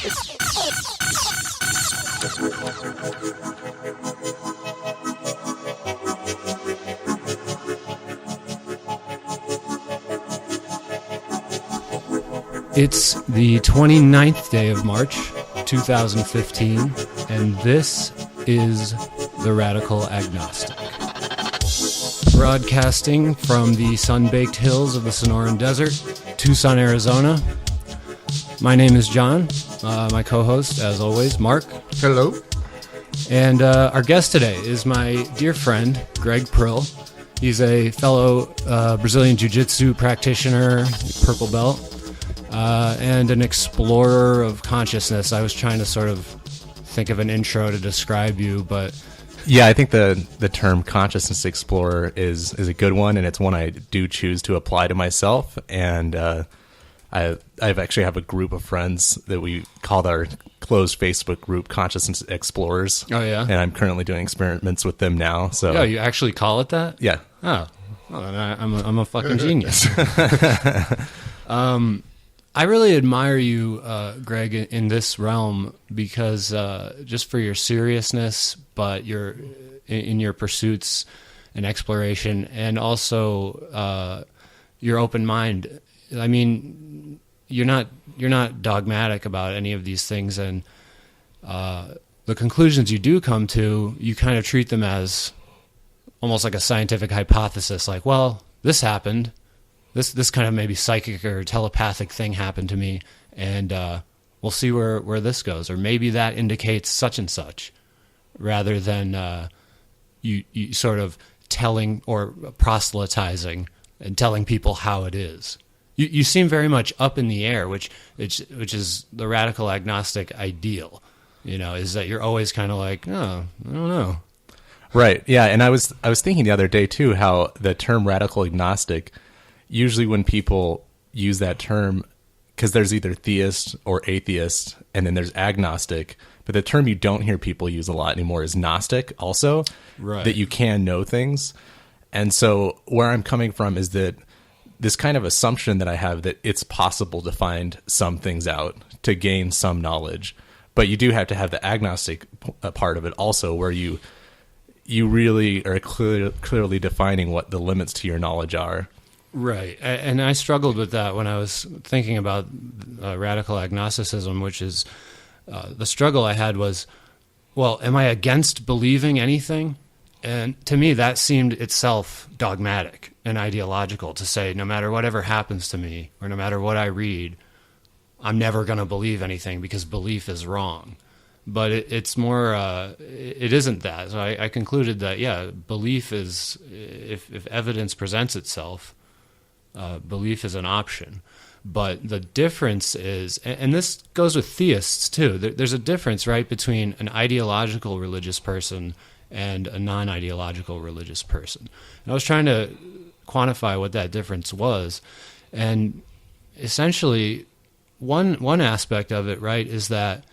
It's the 29th day of March, 2015, and this is The Radical Agnostic. Broadcasting from the sun-baked hills of the Sonoran Desert, Tucson, Arizona. My name is John. My co-host, as always, Mark. Hello. And our guest today is my dear friend, Greg Prill. He's a fellow Brazilian Jiu-Jitsu practitioner, purple belt, and an explorer of consciousness. I was trying to sort of think of an intro to describe you, but... Yeah, I think the term consciousness explorer is a good one, and it's one I do choose to apply to myself. And I've actually have a group of friends that we call our closed Facebook group Consciousness Explorers. Oh, yeah? And I'm currently doing experiments with them now. So Oh, you actually call it that? Yeah. Oh, well, then I'm a fucking genius. I really admire you, Greg, in this realm because just for your seriousness, but in your pursuits and exploration, and also your open mind. I mean, you're not dogmatic about any of these things, and the conclusions you do come to, you kind of treat them as almost like a scientific hypothesis. Like, well, this happened. This kind of maybe psychic or telepathic thing happened to me, and we'll see where this goes. Or maybe that indicates such and such, rather than you sort of telling or proselytizing and telling people how it is. You seem very much up in the air, which is the radical agnostic ideal. You know, is that you're always kind of like, oh, I don't know. Right. Yeah. And I was thinking the other day too how the term radical agnostic, usually when people use that term, because there's either theist or atheist, and then there's agnostic, but the term you don't hear people use a lot anymore is gnostic also, right? That you can know things. And so where I'm coming from is that this kind of assumption that I have that it's possible to find some things out, to gain some knowledge, but you do have to have the agnostic part of it also, where you really are clearly defining what the limits to your knowledge are. Right. And I struggled with that when I was thinking about radical agnosticism, which is the struggle I had was, well, am I against believing anything? And to me, that seemed itself dogmatic and ideological, to say no matter whatever happens to me or no matter what I read, I'm never going to believe anything because belief is wrong. But it's more, it isn't that. So I concluded that, yeah, belief is, if evidence presents itself, belief is an option. But the difference is, and this goes with theists too, there's a difference, right, between an ideological religious person and a non-ideological religious person. And I was trying to quantify what that difference was. And essentially, one aspect of it, right, is that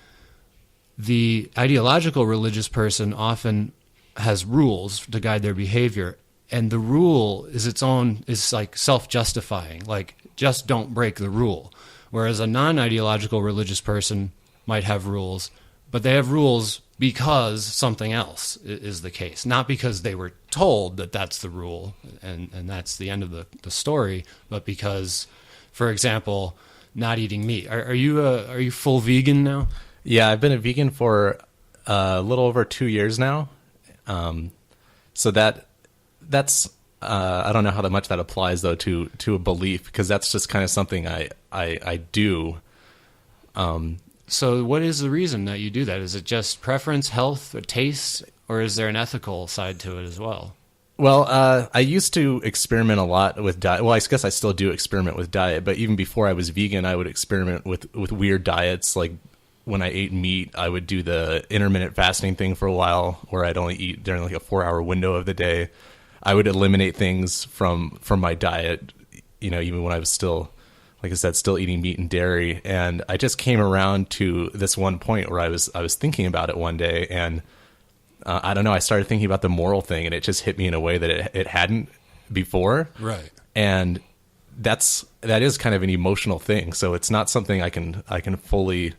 the ideological religious person often has rules to guide their behavior. And the rule is like self-justifying, like just don't break the rule. Whereas a non-ideological religious person might have rules, but they have rules because something else is the case, not because they were told that that's the rule and that's the end of the story, but because, for example, not eating meat. Are you full vegan now? Yeah, I've been a vegan for a little over 2 years now. So that's I don't know how much that applies though to a belief, because that's just kind of something I do. So what is the reason that you do that? Is it just preference, health, or taste, or is there an ethical side to it as well? Well, I used to experiment a lot with diet. Well, I guess I still do experiment with diet, but even before I was vegan, I would experiment with weird diets. Like when I ate meat, I would do the intermittent fasting thing for a while, where I'd only eat during like a 4-hour window of the day. I would eliminate things from my diet, you know, even when I was still, like I said, still eating meat and dairy. And I just came around to this one point where I was thinking about it one day, and I don't know, I started thinking about the moral thing, and it just hit me in a way that it hadn't before. Right. And that is kind of an emotional thing. So it's not something I can fully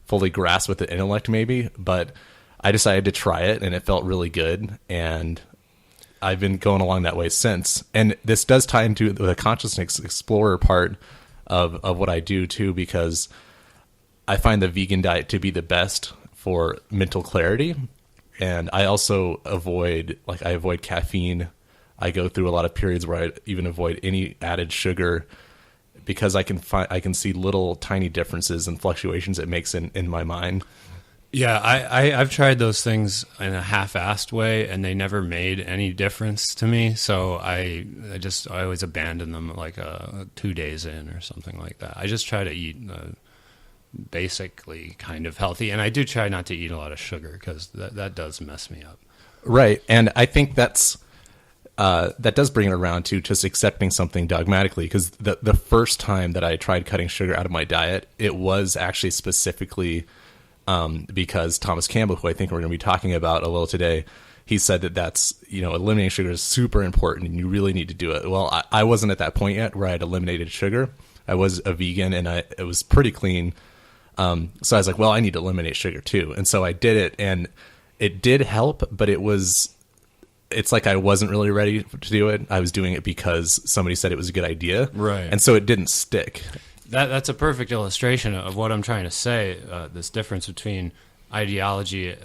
fully grasp with the intellect maybe, but I decided to try it and it felt really good. And I've been going along that way since. And this does tie into the consciousness explorer part of what I do too, because I find the vegan diet to be the best for mental clarity. And I also avoid caffeine. I go through a lot of periods where I even avoid any added sugar, because I can see little tiny differences and fluctuations it makes in my mind. Yeah, I've tried those things in a half-assed way, and they never made any difference to me. So I always abandon them like 2 days in or something like that. I just try to eat basically kind of healthy, and I do try not to eat a lot of sugar, because that does mess me up. Right, and I think that does bring it around to just accepting something dogmatically, because the first time that I tried cutting sugar out of my diet, it was actually specifically because Thomas Campbell, who I think we're going to be talking about a little today, he said that's, eliminating sugar is super important and you really need to do it. Well, I wasn't at that point yet where I had eliminated sugar. I was a vegan and it was pretty clean. So I was like, well, I need to eliminate sugar too. And so I did it, and it did help, but it's like I wasn't really ready to do it. I was doing it because somebody said it was a good idea. Right. And so it didn't stick. That's a perfect illustration of what I'm trying to say. This difference between ideological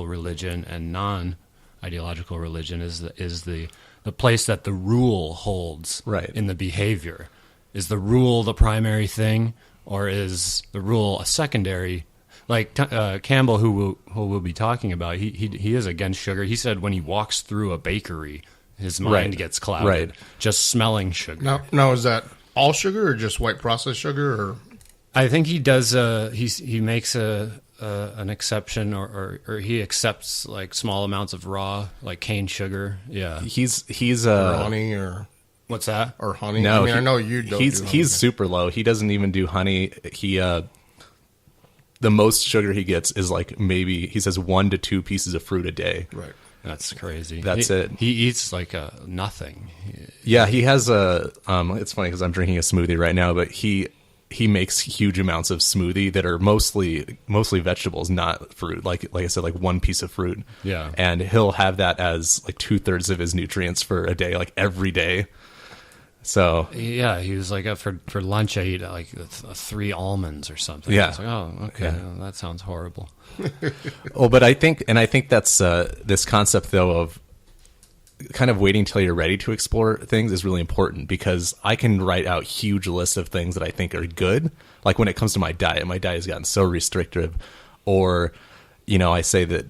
religion and non-ideological religion is the place that the rule holds right. in the behavior. Is the rule the primary thing, or is the rule a secondary? Like Campbell, who we'll be talking about, he is against sugar. He said when he walks through a bakery, his mind gets clouded just smelling sugar. Now is that all sugar or just white processed sugar? Or I think he does. He makes an exception, or he accepts like small amounts of raw, like cane sugar. Yeah, he's or honey or what's that? Or honey? No, I know you don't. He's super low. He doesn't even do honey. He the most sugar he gets is like maybe he says 1 to 2 pieces of fruit a day. Right. That's crazy. That's it. He eats like nothing. Yeah, he has it's funny because I'm drinking a smoothie right now, but he makes huge amounts of smoothie that are mostly vegetables, not fruit. Like I said, like 1 piece of fruit. Yeah. And he'll have that as like 2/3 of his nutrients for a day, like every day. So yeah, he was like for lunch I eat like 3 almonds or something. Yeah. I was like, oh, okay, well, that sounds horrible. Well, but I think that's this concept though of kind of waiting till you're ready to explore things is really important, because I can write out huge lists of things that I think are good. Like when it comes to my diet has gotten so restrictive, or I say that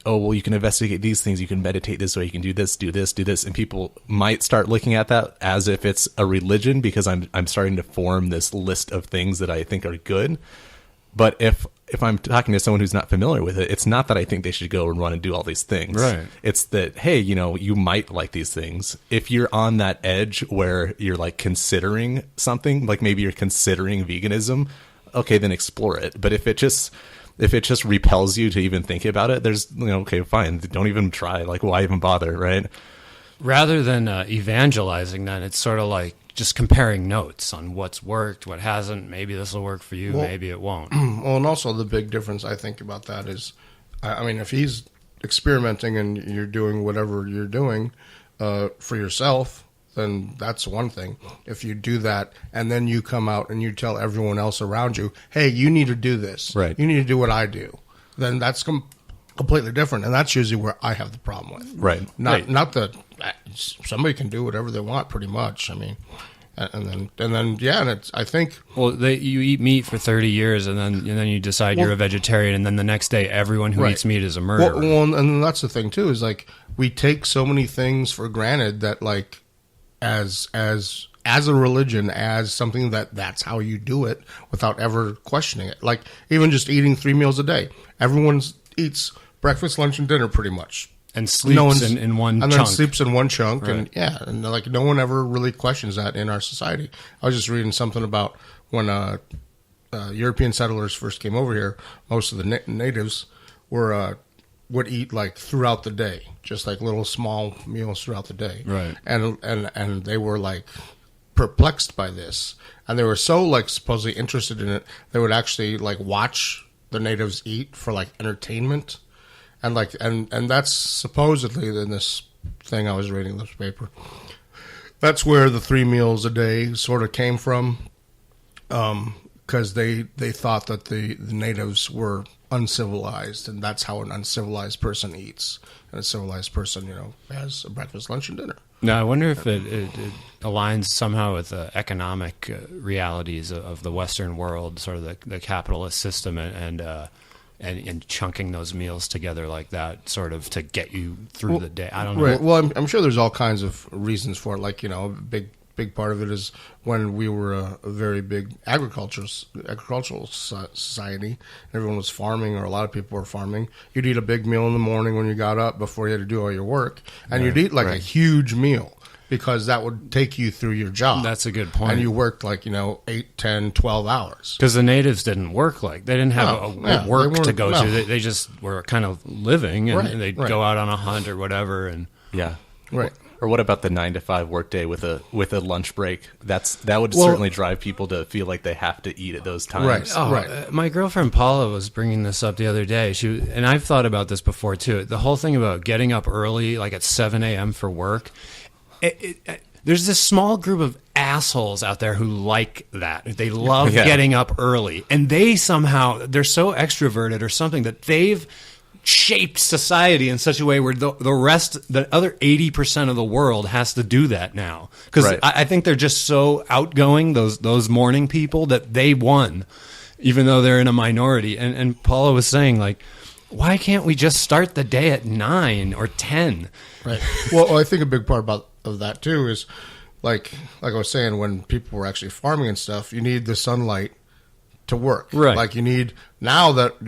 oh, well, you can investigate these things, you can meditate this way, you can do this, and people might start looking at that as if it's a religion, because I'm starting to form this list of things that I think are good. But if I'm talking to someone who's not familiar with it, it's not that I think they should go and run and do all these things. Right. It's that, hey, you might like these things. If you're on that edge where you're like considering something, like maybe you're considering veganism, okay, then explore it. But if it just repels you to even think about it, there's, okay, fine, don't even try. Like, why even bother, right? Rather than evangelizing, then it's sort of like just comparing notes on what's worked, what hasn't. Maybe this will work for you, maybe it won't. Well, and also the big difference I think about that is, I mean, if he's experimenting and you're doing whatever you're doing for yourself, then that's one thing. If you do that and then you come out and you tell everyone else around you, hey, you need to do this. Right. You need to do what I do. Then that's completely different. And that's usually where I have the problem with. Right. Not that somebody can do whatever they want, pretty much. I mean, and it's, I think. Well, you eat meat for 30 years and then you decide you're a vegetarian, and then the next day everyone who eats meat is a murderer. Well, and that's the thing too, is like we take so many things for granted that like, as a religion, as something that's how you do it without ever questioning it. Like even just eating 3 meals a day. Everyone eats breakfast, lunch, and dinner pretty much. And sleeps in one chunk. And then sleeps in one chunk. Right. And like no one ever really questions that in our society. I was just reading something about when European settlers first came over here, most of the natives would eat like throughout the day, just like little small meals throughout the day. Right. And they were like perplexed by this, and they were so like supposedly interested in it, they would actually like watch the natives eat for like entertainment, and like and that's supposedly in this thing I was reading, this paper. That's where the 3 meals a day sort of came from, because they thought that the natives were uncivilized, and that's how an uncivilized person eats. And a civilized person, has a breakfast, lunch, and dinner. Now, I wonder if it aligns somehow with the economic realities of the Western world, sort of the capitalist system, and chunking those meals together like that, sort of to get you through the day. I don't know. Right. Well, I'm sure there's all kinds of reasons for it. Like, a big part of it is when we were a very big agricultural society, everyone was farming, or a lot of people were farming. You'd eat a big meal in the morning when you got up before you had to do all your work, and you'd eat like a huge meal, because that would take you through your job. That's a good point. And you worked 8, 10, 12 hours. Because the natives didn't work they didn't have work to go to. They just were kind of living, and they'd go out on a hunt or whatever. And yeah. Right. Or what about the 9 to 5 workday with a lunch break? That would certainly drive people to feel like they have to eat at those times. Right. My girlfriend Paula was bringing this up the other day. And I've thought about this before too. The whole thing about getting up early, like at 7 a.m. for work. There's this small group of assholes out there who like that. They love getting up early, and they're so extroverted or something that they've shaped society in such a way where the other 80% of the world has to do that now. Because I think they're just so outgoing, those morning people, that they won, even though they're in a minority. And Paula was saying, like, why can't we just start the day at 9 or 10? Right. Well, I think a big part of that too is, like I was saying, when people were actually farming and stuff, you need the sunlight to work. Right. Like you need, now that,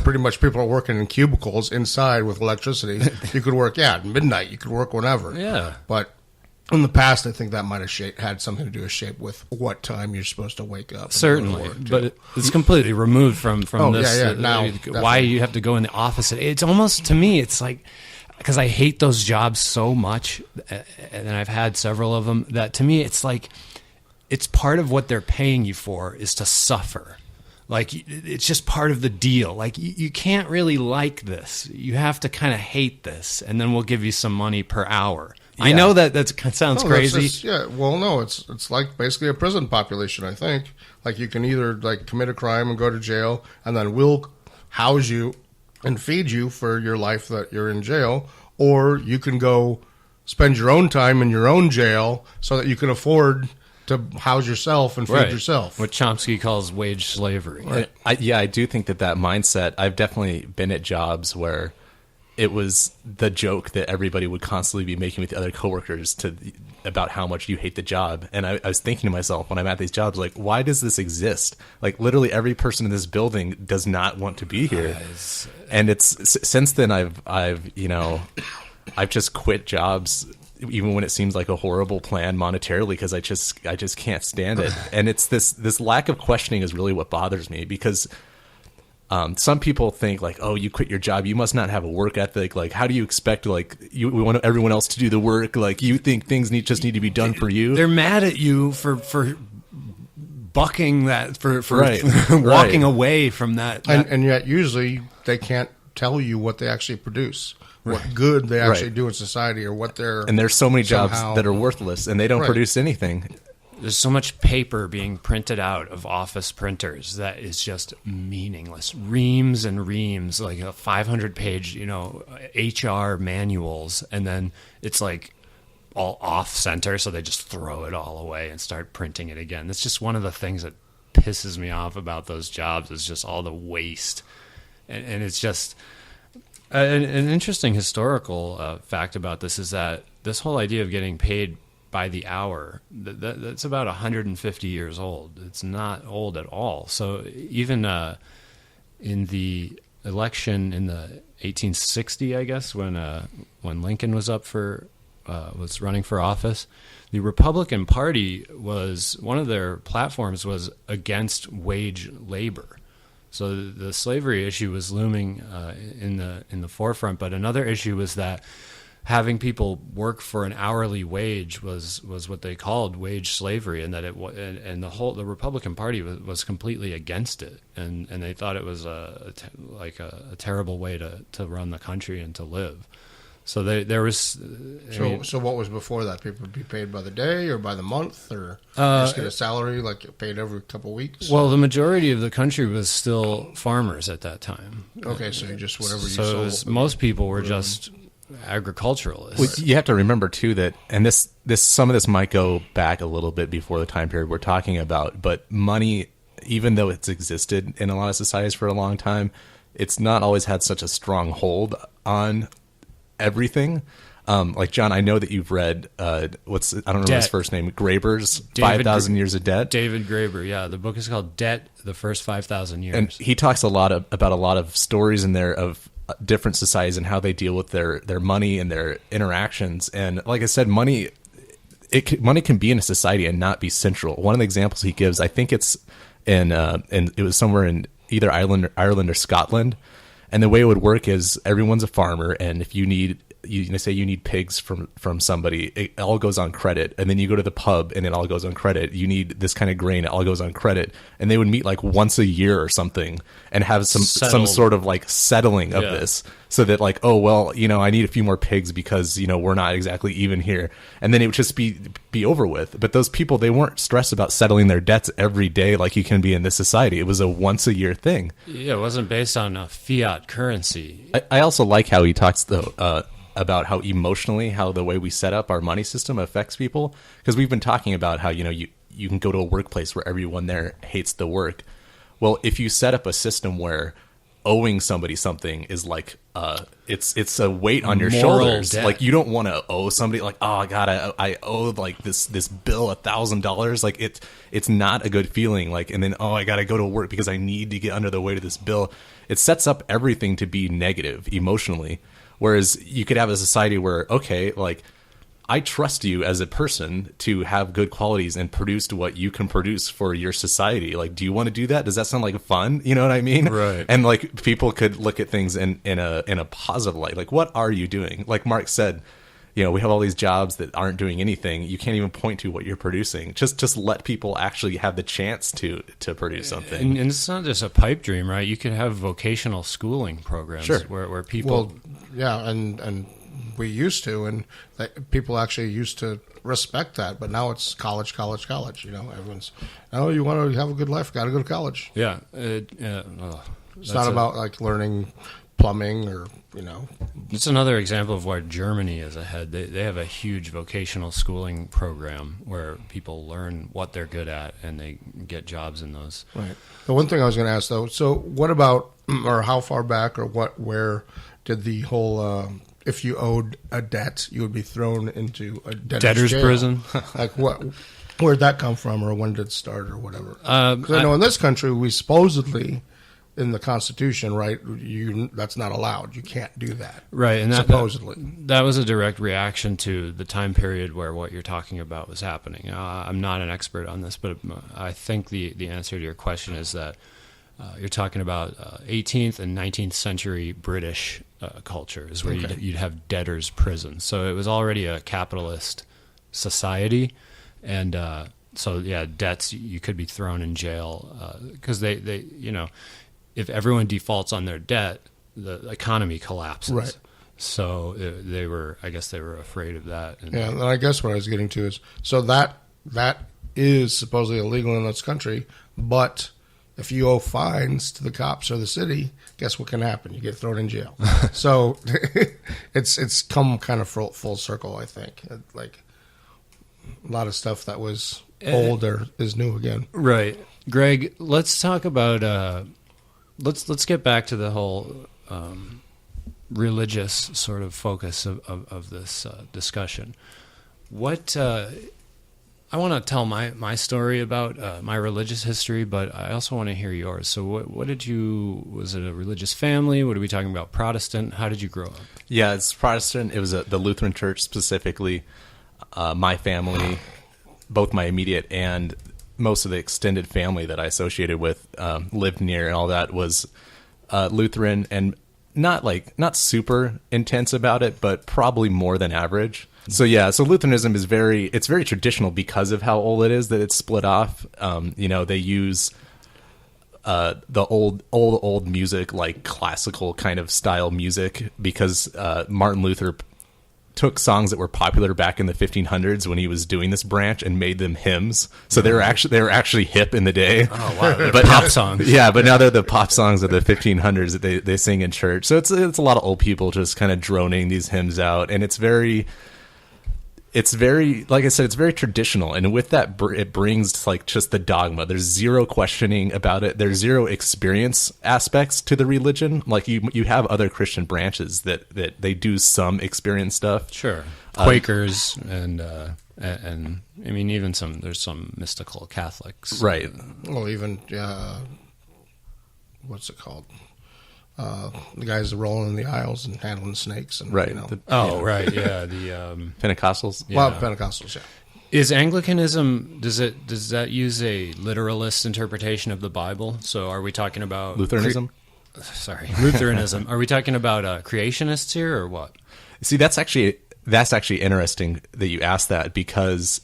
pretty much people are working in cubicles inside with electricity, you could work, at midnight, you could work whenever. Yeah. But in the past, I think that might have had something to do with what time you're supposed to wake up. Certainly. But it's completely removed from this. Yeah. Now, why you have to go in the office. It's almost, to me, it's like, because I hate those jobs so much, and I've had several of them, that to me it's like, it's part of what they're paying you for is to suffer. Like, it's just part of the deal. Like, you can't really like this. You have to kind of hate this, and then we'll give you some money per hour. Yeah. I know that sounds crazy. No, it's like basically a prison population, I think. Like, you can either like commit a crime and go to jail, and then we'll house you and feed you for your life that you're in jail, or you can go spend your own time in your own jail so that you can afford to house yourself and feed yourself. What Chomsky calls wage slavery. Right. I do think that mindset, I've definitely been at jobs where it was the joke that everybody would constantly be making with the other coworkers about how much you hate the job. And I was thinking to myself when I'm at these jobs, like, why does this exist? Like, literally every person in this building does not want to be here. And it's since then I've just quit jobs, even when it seems like a horrible plan monetarily, because I just can't stand it. And it's this lack of questioning is really what bothers me, because some people think like, oh, you quit your job, you must not have a work ethic. Like, how do you expect we want everyone else to do the work? Like, you think things need to be done for you? They're mad at you for bucking that, for walking away from that. And yet usually they can't tell you what they actually produce. What good they actually do in society, or what they're... And there's so many jobs that are worthless, and they don't produce anything. There's so much paper being printed out of office printers that is just meaningless. Reams and reams, like a 500-page, HR manuals, and then it's like all off-center, so they just throw it all away and start printing it again. That's just one of the things that pisses me off about those jobs, is just all the waste. And it's just... An interesting historical fact about this is that this whole idea of getting paid by the hour, that's about 150 years old. It's not old at all. So even in the election in the 1860, I guess, when Lincoln was was running for office, the Republican Party was, one of their platforms was against wage labor. So the slavery issue was looming in the forefront, but another issue was that having people work for an hourly wage was what they called wage slavery, and that and the Republican Party was completely against it, and they thought it was a terrible way to run the country and to live. So there was. So what was before that? People would be paid by the day or by the month, or just get a salary like paid every couple of weeks? Well, the majority of the country was still farmers at that time. Okay, so just whatever you sold. So most people were just agriculturalists. Well, you have to remember too that, and this some of this might go back a little bit before the time period we're talking about, but money, even though it's existed in a lot of societies for a long time, it's not always had such a strong hold on everything. Like John, I know that you've read I don't know his first name, Graeber's 5,000 Years of Debt. David Graeber, yeah. The book is called Debt: The First 5,000 Years. And he talks a lot about a lot of stories in there of different societies and how they deal with their money and their interactions. And like I said, money can be in a society and not be central. One of the examples he gives, I think it's in it was somewhere in either Ireland or Scotland. And the way it would work is everyone's a farmer, and if you say you need pigs from somebody, it all goes on credit. And then you go to the pub and it all goes on credit. You need this kind of grain, it all goes on credit. And they would meet like once a year or something and have some sort of like settling of this, so that like, oh, well, I need a few more pigs because, we're not exactly even here. And then it would just be over with. But those people, they weren't stressed about settling their debts every day like you can be in this society. It was a once a year thing. Yeah, it wasn't based on a fiat currency. I also like how he talks though, about how emotionally, how the way we set up our money system affects people. Because we've been talking about how, you can go to a workplace where everyone there hates the work. Well, if you set up a system where owing somebody something is like, it's a weight on your shoulders. Debt. Like, you don't want to owe somebody like, oh God, I owe like this bill $1,000. Like it's not a good feeling. Like, and then, oh, I got to go to work because I need to get under the weight of this bill. It sets up everything to be negative emotionally. Whereas you could have a society where, okay, like, I trust you as a person to have good qualities and produce what you can produce for your society. Like, do you want to do that? Does that sound like fun? You know what I mean? Right. And like, people could look at things in a positive light. Like, what are you doing? Like Mark said, we have all these jobs that aren't doing anything. You can't even point to what you're producing. Just let people actually have the chance to produce something. And it's not just a pipe dream, right? You could have vocational schooling programs where people... Well, yeah, and we used to, and people actually used to respect that, but now it's college. Everyone's, you want to have a good life, got to go to college. Yeah. It's not about like learning plumbing or, It's another example of why Germany is ahead. They have a huge vocational schooling program where people learn what they're good at and they get jobs in those. Right. The one thing I was going to ask, though, so what about, or how far back, or where did the whole, if you owed a debt, you would be thrown into a debtor's jail. Prison? Like where'd that come from, or when did it start, or whatever? Because I know in this country, we supposedly, in the Constitution, right, that's not allowed. You can't do that. Right, and supposedly. That was a direct reaction to the time period where what you're talking about was happening. I'm not an expert on this, but I think the answer to your question is that you're talking about 18th and 19th century British culture is where you'd have debtors' prisons. So it was already a capitalist society, and so debts, you could be thrown in jail because they if everyone defaults on their debt, the economy collapses. Right. So they were afraid of that. And and I guess what I was getting to is, so that is supposedly illegal in this country, but if you owe fines to the cops or the city, guess what can happen? You get thrown in jail. So it's come kind of full circle, I think. Like a lot of stuff that was old is new again. Right. Greg, let's talk about let's get back to the whole religious sort of focus of this discussion. What I want to tell my story about my religious history, but I also want to hear yours. So what did was it a religious family? What are we talking about? Protestant? How did you grow up? Yeah, it's Protestant. It was the Lutheran Church specifically. My family, both my immediate and most of the extended family that I associated with lived near, and all that was Lutheran. And not super intense about it, but probably more than average. So Lutheranism is very traditional because of how old it is that it's split off. They use the old music, like classical kind of style music, because Martin Luther took songs that were popular back in the 1500s when he was doing this branch and made them hymns. So they were actually hip in the day. Oh wow, but pop songs. Yeah, but now they're the pop songs of the 1500s that they sing in church. So it's a lot of old people just kind of droning these hymns out, and it's very, like I said, it's very traditional. And with that, it brings like just the dogma. There's zero questioning about it. There's zero experience aspects to the religion. Like you have other Christian branches that they do some experience stuff. Sure. Quakers and I mean, even there's some mystical Catholics. Right. Well, even, what's it called? The guys that rolling in the aisles and handling snakes. And, right. Right. Yeah. The Pentecostals. Yeah. Well, Pentecostals, yeah. Is Anglicanism, does that use a literalist interpretation of the Bible? So are we talking about Lutheranism? Lutheranism. Are we talking about creationists here or what? See, that's actually interesting that you asked that, because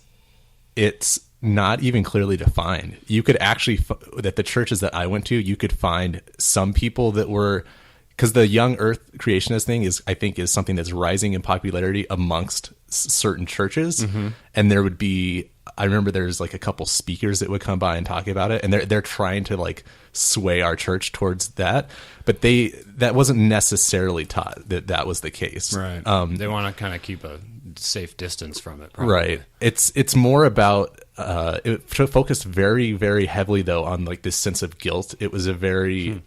it's not even clearly defined. You could actually, that the churches that I went to, you could find some people that were, because the young earth creationist thing I think is something that's rising in popularity amongst certain churches. Mm-hmm. And there would be, I remember there's like a couple speakers that would come by and talk about it, and they're trying to like sway our church towards that, but that wasn't necessarally taught that was the case. Right. They want to kind of keep a safe distance from it. Probably. Right. It's more about it focused very, very heavily though on like this sense of guilt. It was a very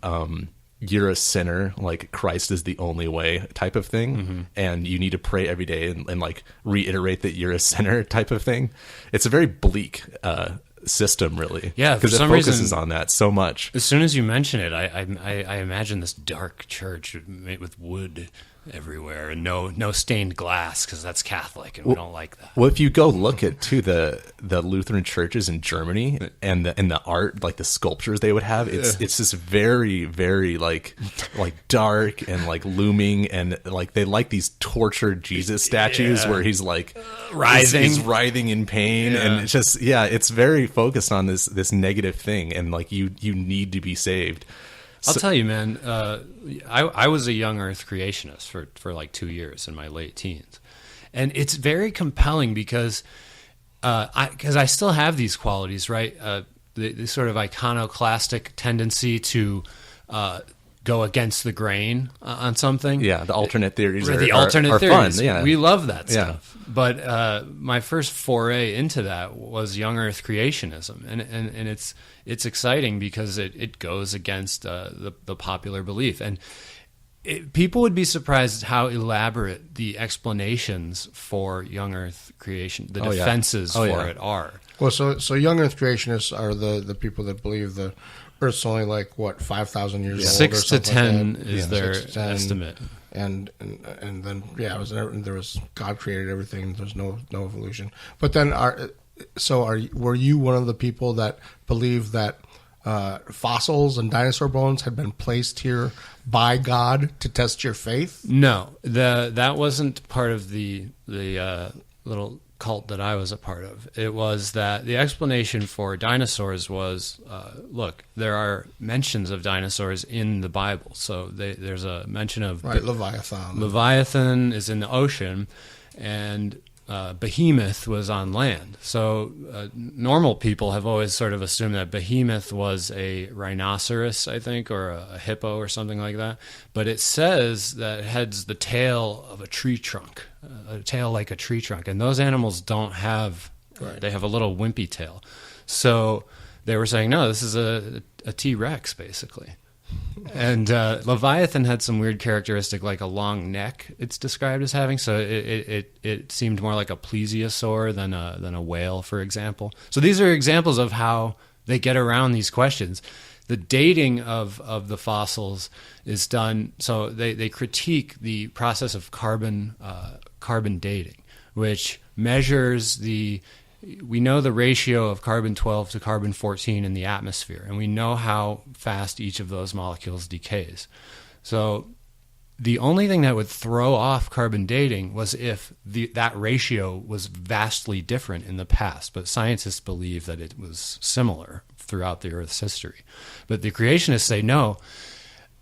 you're a sinner, like Christ is the only way type of thing, mm-hmm. and you need to pray every day and like reiterate that you're a sinner type of thing. It's a very bleak system, really. Yeah, because it focuses on that so much. As soon as you mention it, I imagine this dark church made with wood everywhere and no stained glass, because that's Catholic and we don't like that. Well, if you go look at the Lutheran churches in Germany and the art, like the sculptures they would have, it's this very, very like dark and like looming, and like they like these tortured Jesus statues where he's like writhing, he's writhing in pain, and it's just it's very focused on this negative thing, and like you need to be saved. I'll tell you, man, I was a young earth creationist for like 2 years in my late teens. And it's very compelling because I still have these qualities, right? The sort of iconoclastic tendency to go against the grain on something. Yeah, the alternate theories are fun. Yeah. We love that stuff. Yeah. But my first foray into that was young earth creationism. And it's exciting because it goes against the popular belief. And people would be surprised how elaborate the explanations for young earth creation, the defenses for it are. Well, so young earth creationists are the people that believe the Earth's only like 5,000 years old. 6 to 10 is their estimate. And then there was God created everything. There's no evolution. But then were you one of the people that believed that fossils and dinosaur bones had been placed here by God to test your faith? No, that wasn't part of the little cult that I was a part of. It was that the explanation for dinosaurs was, look, there are mentions of dinosaurs in the Bible. So there's a mention of Leviathan. Leviathan is in the ocean, and Behemoth was on land. So normal people have always sort of assumed that Behemoth was a rhinoceros, I think, or a hippo or something like that. But it says that it has the tail of a tree trunk, a tail like a tree trunk. And those animals don't have, they have a little wimpy tail. So they were saying, no, this is a T-Rex, basically. And Leviathan had some weird characteristic, like a long neck. It's described as having, so it seemed more like a plesiosaur than a whale, for example. So these are examples of how they get around these questions. The dating of the fossils is done. So they critique the process of carbon dating, which measures we know the ratio of carbon-12 to carbon-14 in the atmosphere, and we know how fast each of those molecules decays. So the only thing that would throw off carbon dating was if that ratio was vastly different in the past. But scientists believe that it was similar throughout the Earth's history. But the creationists say no.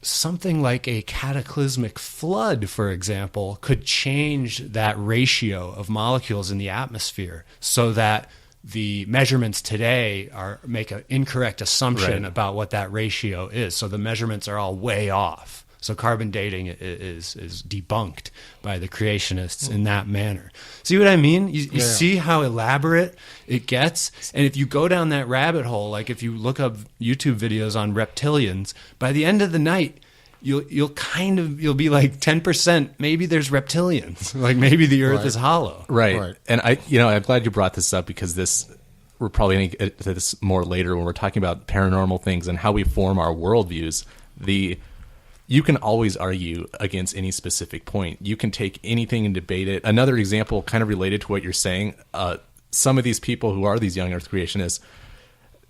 Something like a cataclysmic flood, for example, could change that ratio of molecules in the atmosphere so that the measurements today make an incorrect assumption about what that ratio is. So the measurements are all way off. So carbon dating is debunked by the creationists in that manner. See what I mean? You see how elaborate it gets? And if you go down that rabbit hole, like if you look up YouTube videos on reptilians, by the end of the night, you'll be like 10%. Maybe there's reptilians. Like maybe the Earth is hollow. Right. And I'm glad you brought this up because we're probably going to get to this more later when we're talking about paranormal things and how we form our worldviews. You can always argue against any specific point. You can take anything and debate it. Another example, kind of related to what you're saying, some of these people who are these young Earth creationists,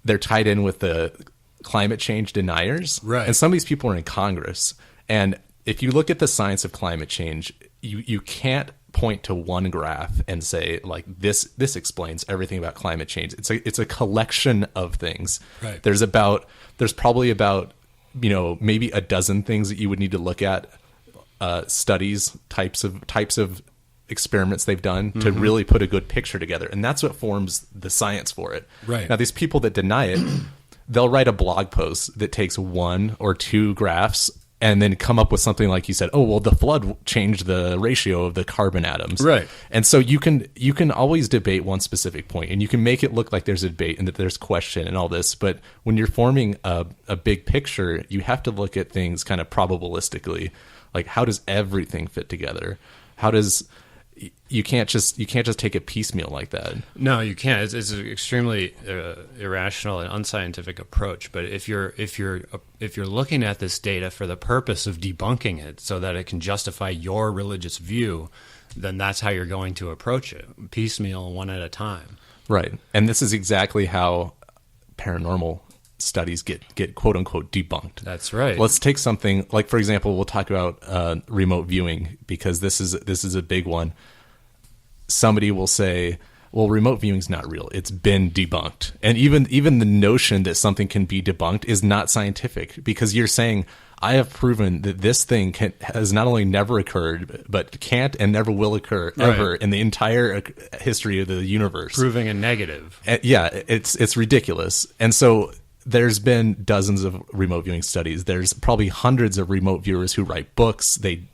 they're tied in with the climate change deniers. Right. And some of these people are in Congress. And if you look at the science of climate change, you can't point to one graph and say, like, this explains everything about climate change. It's a collection of things. Right. There's probably about maybe a dozen things that you would need to look at, studies, types of experiments they've done to really put a good picture together. And that's what forms the science for it. Right. Now, these people that deny it, they'll write a blog post that takes one or two graphs and then come up with something like you said, oh, well, the flood changed the ratio of the carbon atoms. Right. And so you can always debate one specific point, and you can make it look like there's a debate and that there's question and all this. But when you're forming a big picture, you have to look at things kind of probabilistically. Like, how does everything fit together? You can't just take it piecemeal like that. No, you can't. It's an extremely irrational and unscientific approach. But if you're looking at this data for the purpose of debunking it, so that it can justify your religious view, then that's how you're going to approach it, piecemeal, one at a time. Right, and this is exactly how paranormal studies get quote unquote debunked. That's right. Let's take something like, for example, we'll talk about remote viewing because this is a big one. Somebody will say, well, remote viewing is not real. It's been debunked. And even the notion that something can be debunked is not scientific, because you're saying, I have proven that this thing has not only never occurred, but can't and never will occur ever in the entire history of the universe. Proving a negative. Yeah, it's ridiculous. And so there's been dozens of remote viewing studies. There's probably hundreds of remote viewers who write books. They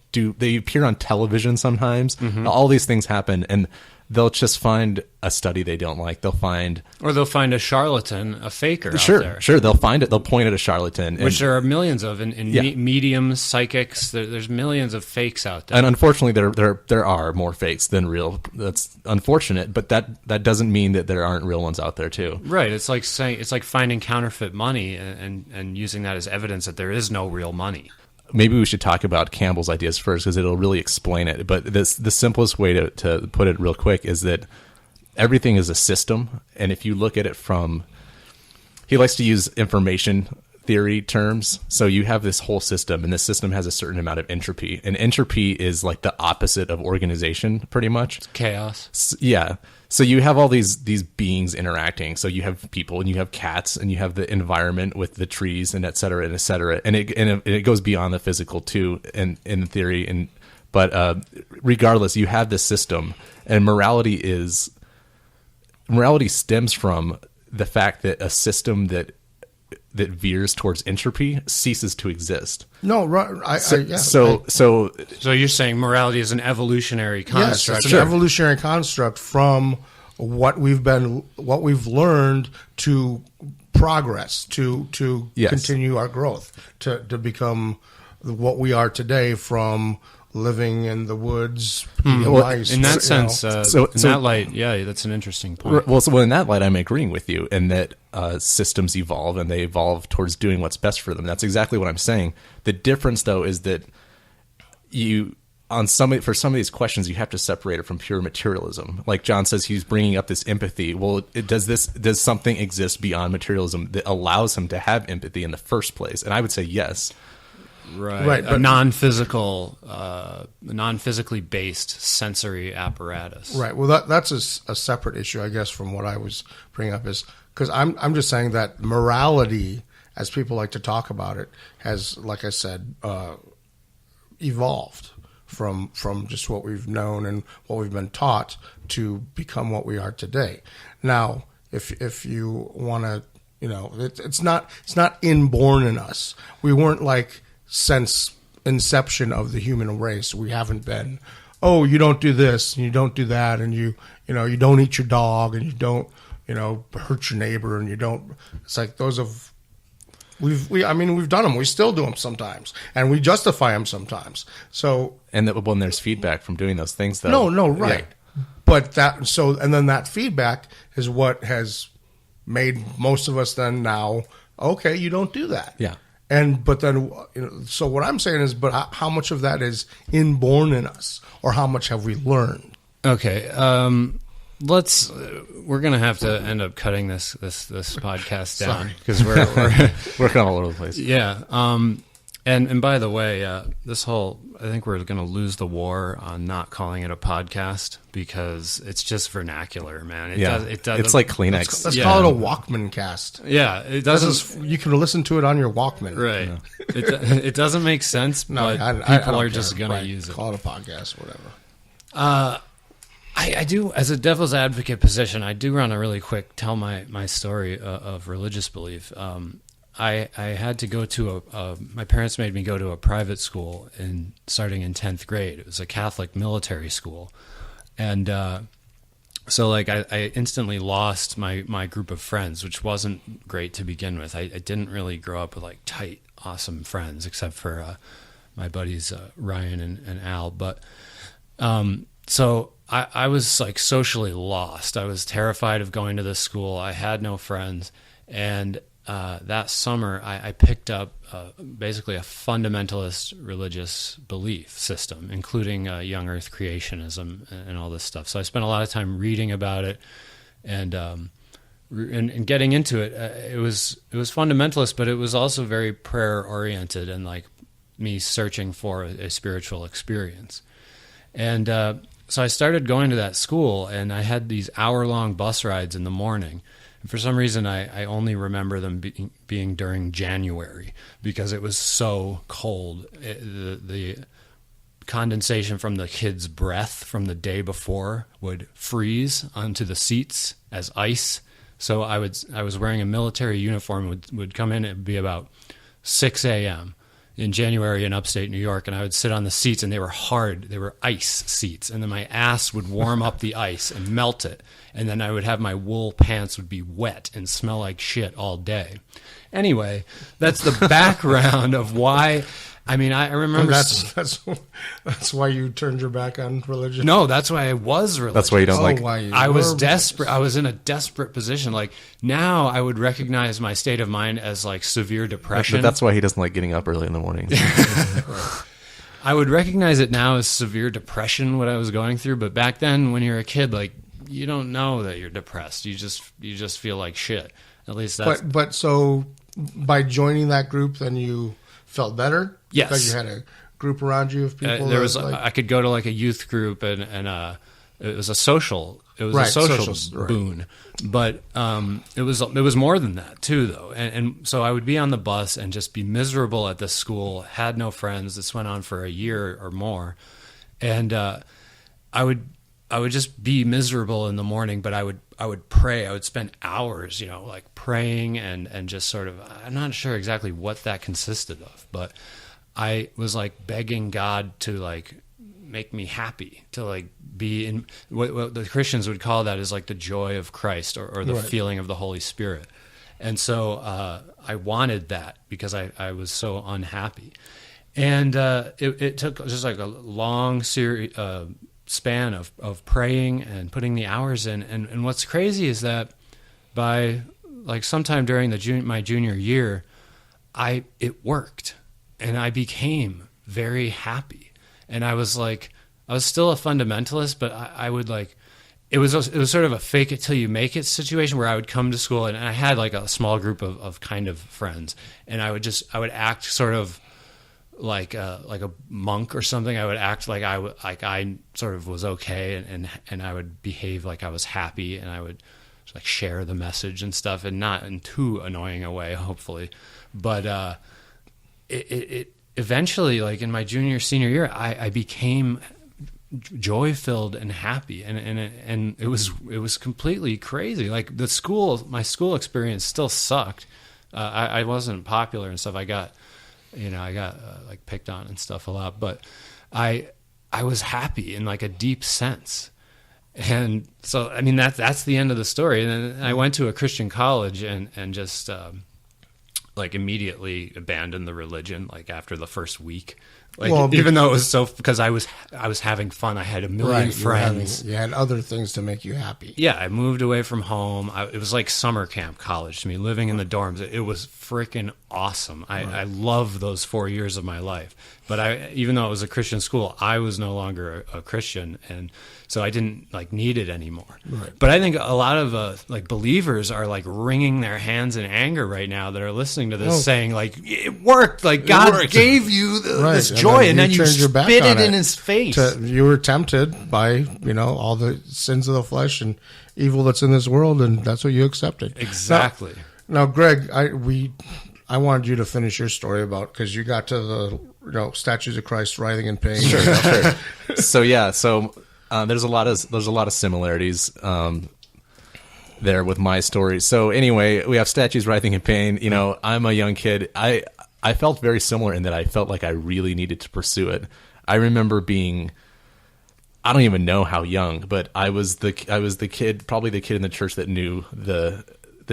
appear on television sometimes. All these things happen, and they'll just find a study they don't like. They'll find a charlatan, a faker out there. Sure. They'll find it. They'll point at a charlatan, which there are millions of in mediums, psychics. There's millions of fakes out there. And unfortunately, there are more fakes than real. That's unfortunate, but that doesn't mean that there aren't real ones out there too. Right. It's like finding counterfeit money and using that as evidence that there is no real money. Maybe we should talk about Campbell's ideas first, because it'll really explain it. But the simplest way to put it real quick is that everything is a system. And if you look at it he likes to use information theory terms. So you have this whole system, and this system has a certain amount of entropy. And entropy is like the opposite of organization, pretty much. It's chaos. Yeah. So you have all these beings interacting. So you have people, and you have cats, and you have the environment with the trees, and et cetera, and et cetera. And it goes beyond the physical too, in theory. But regardless, you have this system, and morality stems from the fact that a system that veers towards entropy ceases to exist. No, right. So you're saying morality is an evolutionary construct? Yes, it's an evolutionary construct from what we've learned to progress, to continue our growth, to become what we are today, from living in the woods, eating mice. In that sense, that light, that's an interesting point. Well, in that light, I'm agreeing with you in that systems evolve, and they evolve towards doing what's best for them. That's exactly what I'm saying. The difference, though, is that for some of these questions, you have to separate it from pure materialism. Like John says, he's bringing up this empathy. Well, does something exist beyond materialism that allows him to have empathy in the first place? And I would say yes. Right. A but- non-physically based sensory apparatus. Right. Well, that's a separate issue, I guess, from what I was bringing up, is because I'm just saying that morality, as people like to talk about it, has, like I said, evolved from just what we've known and what we've been taught to become what we are today. Now, if you want to, it's not inborn in us. We weren't like since inception of the human race. We haven't been, oh, you don't do this and you don't do that, and you don't eat your dog, and you don't hurt your neighbor, and you don't. It's like those of we've done them. We still do them sometimes, and we justify them sometimes. So And that when there's feedback from doing those things, though. no, right. Yeah. But then that feedback is what has made most of us then now, okay, you don't do that. Yeah. But then, so what I'm saying is, but how much of that is inborn in us, or how much have we learned? Okay. We're going to have to end up cutting this podcast down because we're Working all over the place. yeah. And by the way, I think we're going to lose the war on not calling it a podcast because it's just vernacular, man. It does. It's like Kleenex. Let's call it a Walkman cast. Yeah, it doesn't. You can listen to it on your Walkman. Right. It doesn't make sense, No, but I people don't are just care. going Right. to use it. Call it a podcast, whatever. I do, as a devil's advocate position, I do want to really quick tell my story of religious belief. I had to go to my parents made me go to a private school starting in 10th grade. It was a Catholic military school. And so like I instantly lost my group of friends, which wasn't great to begin with. I didn't really grow up with like tight, awesome friends, except for my buddies Ryan and Al. But so I was like socially lost. I was terrified of going to this school. I had no friends. And that summer, I picked up basically a fundamentalist religious belief system, including young Earth creationism and all this stuff. So I spent a lot of time reading about it and getting into it. It was fundamentalist, but it was also very prayer oriented and like me searching for a spiritual experience. And so I started going to that school, and I had these hour-long bus rides in the morning. And for some reason, I only remember them being during January because it was so cold. The condensation from the kids' breath from the day before would freeze onto the seats as ice. So I was wearing a military uniform, would come in, it would be about 6 a.m. in January in upstate New York, and I would sit on the seats, and they were hard. They were ice seats, and then my ass would warm up the ice and melt it, and then I would have my wool pants would be wet and smell like shit all day. Anyway, that's the background of why. I mean, I remember That's why you turned your back on religion. No, that's why I was religious. That's why you don't like. Why you I was were desperate. I was in a desperate position. Like now, I would recognize my state of mind as like severe depression. But that's why he doesn't like getting up early in the morning. I would recognize it now as severe depression, what I was going through. But back then, when you're a kid, like you don't know that you're depressed. You just feel like shit. At least that's. But so by joining that group, then you felt better. Yes. Because you had a group around you of people. There was like, I could go to like a youth group and it was a social Right, a social social, right. boon, but it was more than that too though, and so I would be on the bus and just be miserable at this school, had no friends. This went on for a year or more, and I would just be miserable in the morning, but I would pray. I would spend hours, like praying and just sort of, I'm not sure exactly what that consisted of, but I was like begging God to like make me happy, to like be in what the Christians would call that is like the joy of Christ or the Right. feeling of the Holy Spirit. And so I wanted that because I was so unhappy. And it took just like a long span of praying and putting the hours in. And what's crazy is that by like sometime during my junior year, it worked. And I became very happy. And I was still a fundamentalist, but I would like, it was sort of a fake it till you make it situation where I would come to school and I had like a small group of kind of friends. And I would act sort of like a monk or something. I would act like I sort of was okay, and I would behave like I was happy, and I would like share the message and stuff, and not in too annoying a way, hopefully. But it eventually, like in my senior year, I became joy filled and happy, and it was completely crazy. Like my school experience still sucked. I wasn't popular and stuff. I got like picked on and stuff a lot, but I was happy in like a deep sense. And so, I mean, that's the end of the story. And then I went to a Christian college and just like immediately abandoned the religion, like after the first week. Like, even though it was because I was having fun. I had a million friends. You had other things to make you happy. Yeah, I moved away from home. It was like summer camp college to me, living in the dorms. It was freaking awesome. I loved those 4 years of my life. But even though it was a Christian school, I was no longer a Christian, and so I didn't like need it anymore. Right. But I think a lot of like believers are like wringing their hands in anger right now that are listening to this, saying like, it worked. Like God gave you this joy, and then you spit it in his face. You were tempted by all the sins of the flesh and evil that's in this world, and that's what you accepted. Exactly. Now Greg, I wanted you to finish your story because you got to the statues of Christ writhing in pain. Sure. So there's a lot of similarities there with my story. So anyway, we have statues writhing in pain. I'm a young kid. I felt very similar in that I felt like I really needed to pursue it. I remember being, I don't even know how young, but I was the kid, probably the kid in the church that knew the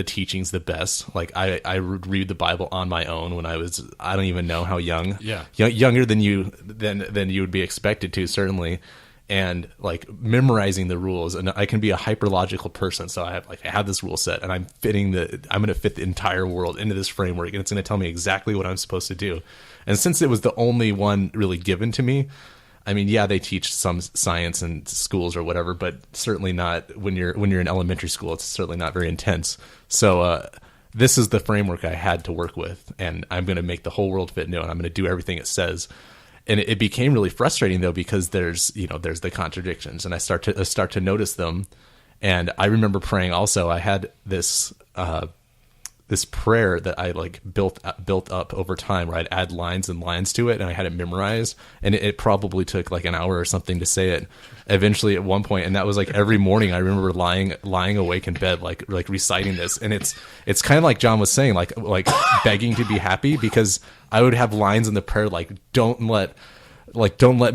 teachings the best. Like I would read the Bible on my own when I don't even know how young. Yeah. Younger than you would be expected to, certainly. And like memorizing the rules, and I can be a hyper logical person. So I have this rule set, and I'm going to fit the entire world into this framework, and it's going to tell me exactly what I'm supposed to do. And since it was the only one really given to me, I mean, yeah, they teach some science in schools or whatever, but certainly not when you're in elementary school. It's certainly not very intense. So this is the framework I had to work with, and I'm going to make the whole world fit into it. And I'm going to do everything it says. And it became really frustrating though, because there's the contradictions, and I start to notice them. And I remember praying also. I had this prayer that I like built up over time, where I'd add lines and lines to it, and I had it memorized, and it probably took like an hour or something to say it eventually at one point. And that was like every morning I remember lying awake in bed, like reciting this. And it's kind of like John was saying, like begging to be happy, because I would have lines in the prayer like, don't let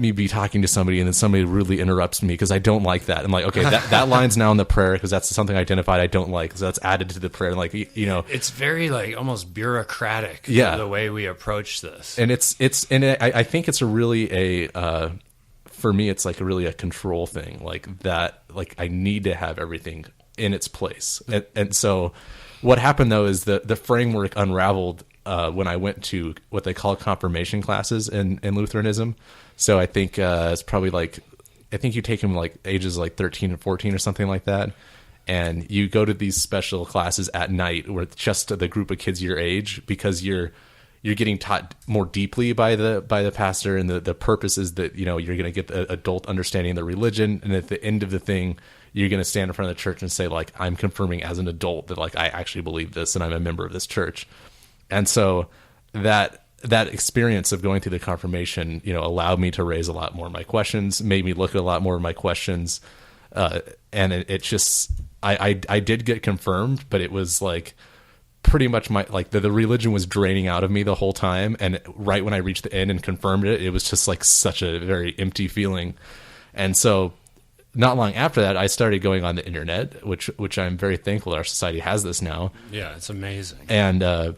me be talking to somebody and then somebody rudely interrupts me, because I don't like that. I'm like, okay, that line's now in the prayer because that's something I identified I don't like, so that's added to the prayer. Like, it's very like almost bureaucratic. Yeah. The way we approach this, and I think it's for me it's like really a control thing, like that. Like I need to have everything in its place, and so what happened though is the framework unraveled when I went to what they call confirmation classes in Lutheranism. So I think it's probably I think you take them like ages like 13 and 14 or something like that. And you go to these special classes at night where it's just the group of kids your age, because you're getting taught more deeply by the pastor. And the purpose is that, you're going to get the adult understanding of the religion. And at the end of the thing, you're going to stand in front of the church and say, like, I'm confirming as an adult that like I actually believe this and I'm a member of this church. And so that experience of going through the confirmation, allowed me to raise a lot more of my questions, made me look at a lot more of my questions. And it just, I did get confirmed, but it was like pretty much the religion was draining out of me the whole time. And right when I reached the end and confirmed it, it was just like such a very empty feeling. And so not long after that, I started going on the internet, which I'm very thankful that our society has this now. Yeah, it's amazing. And,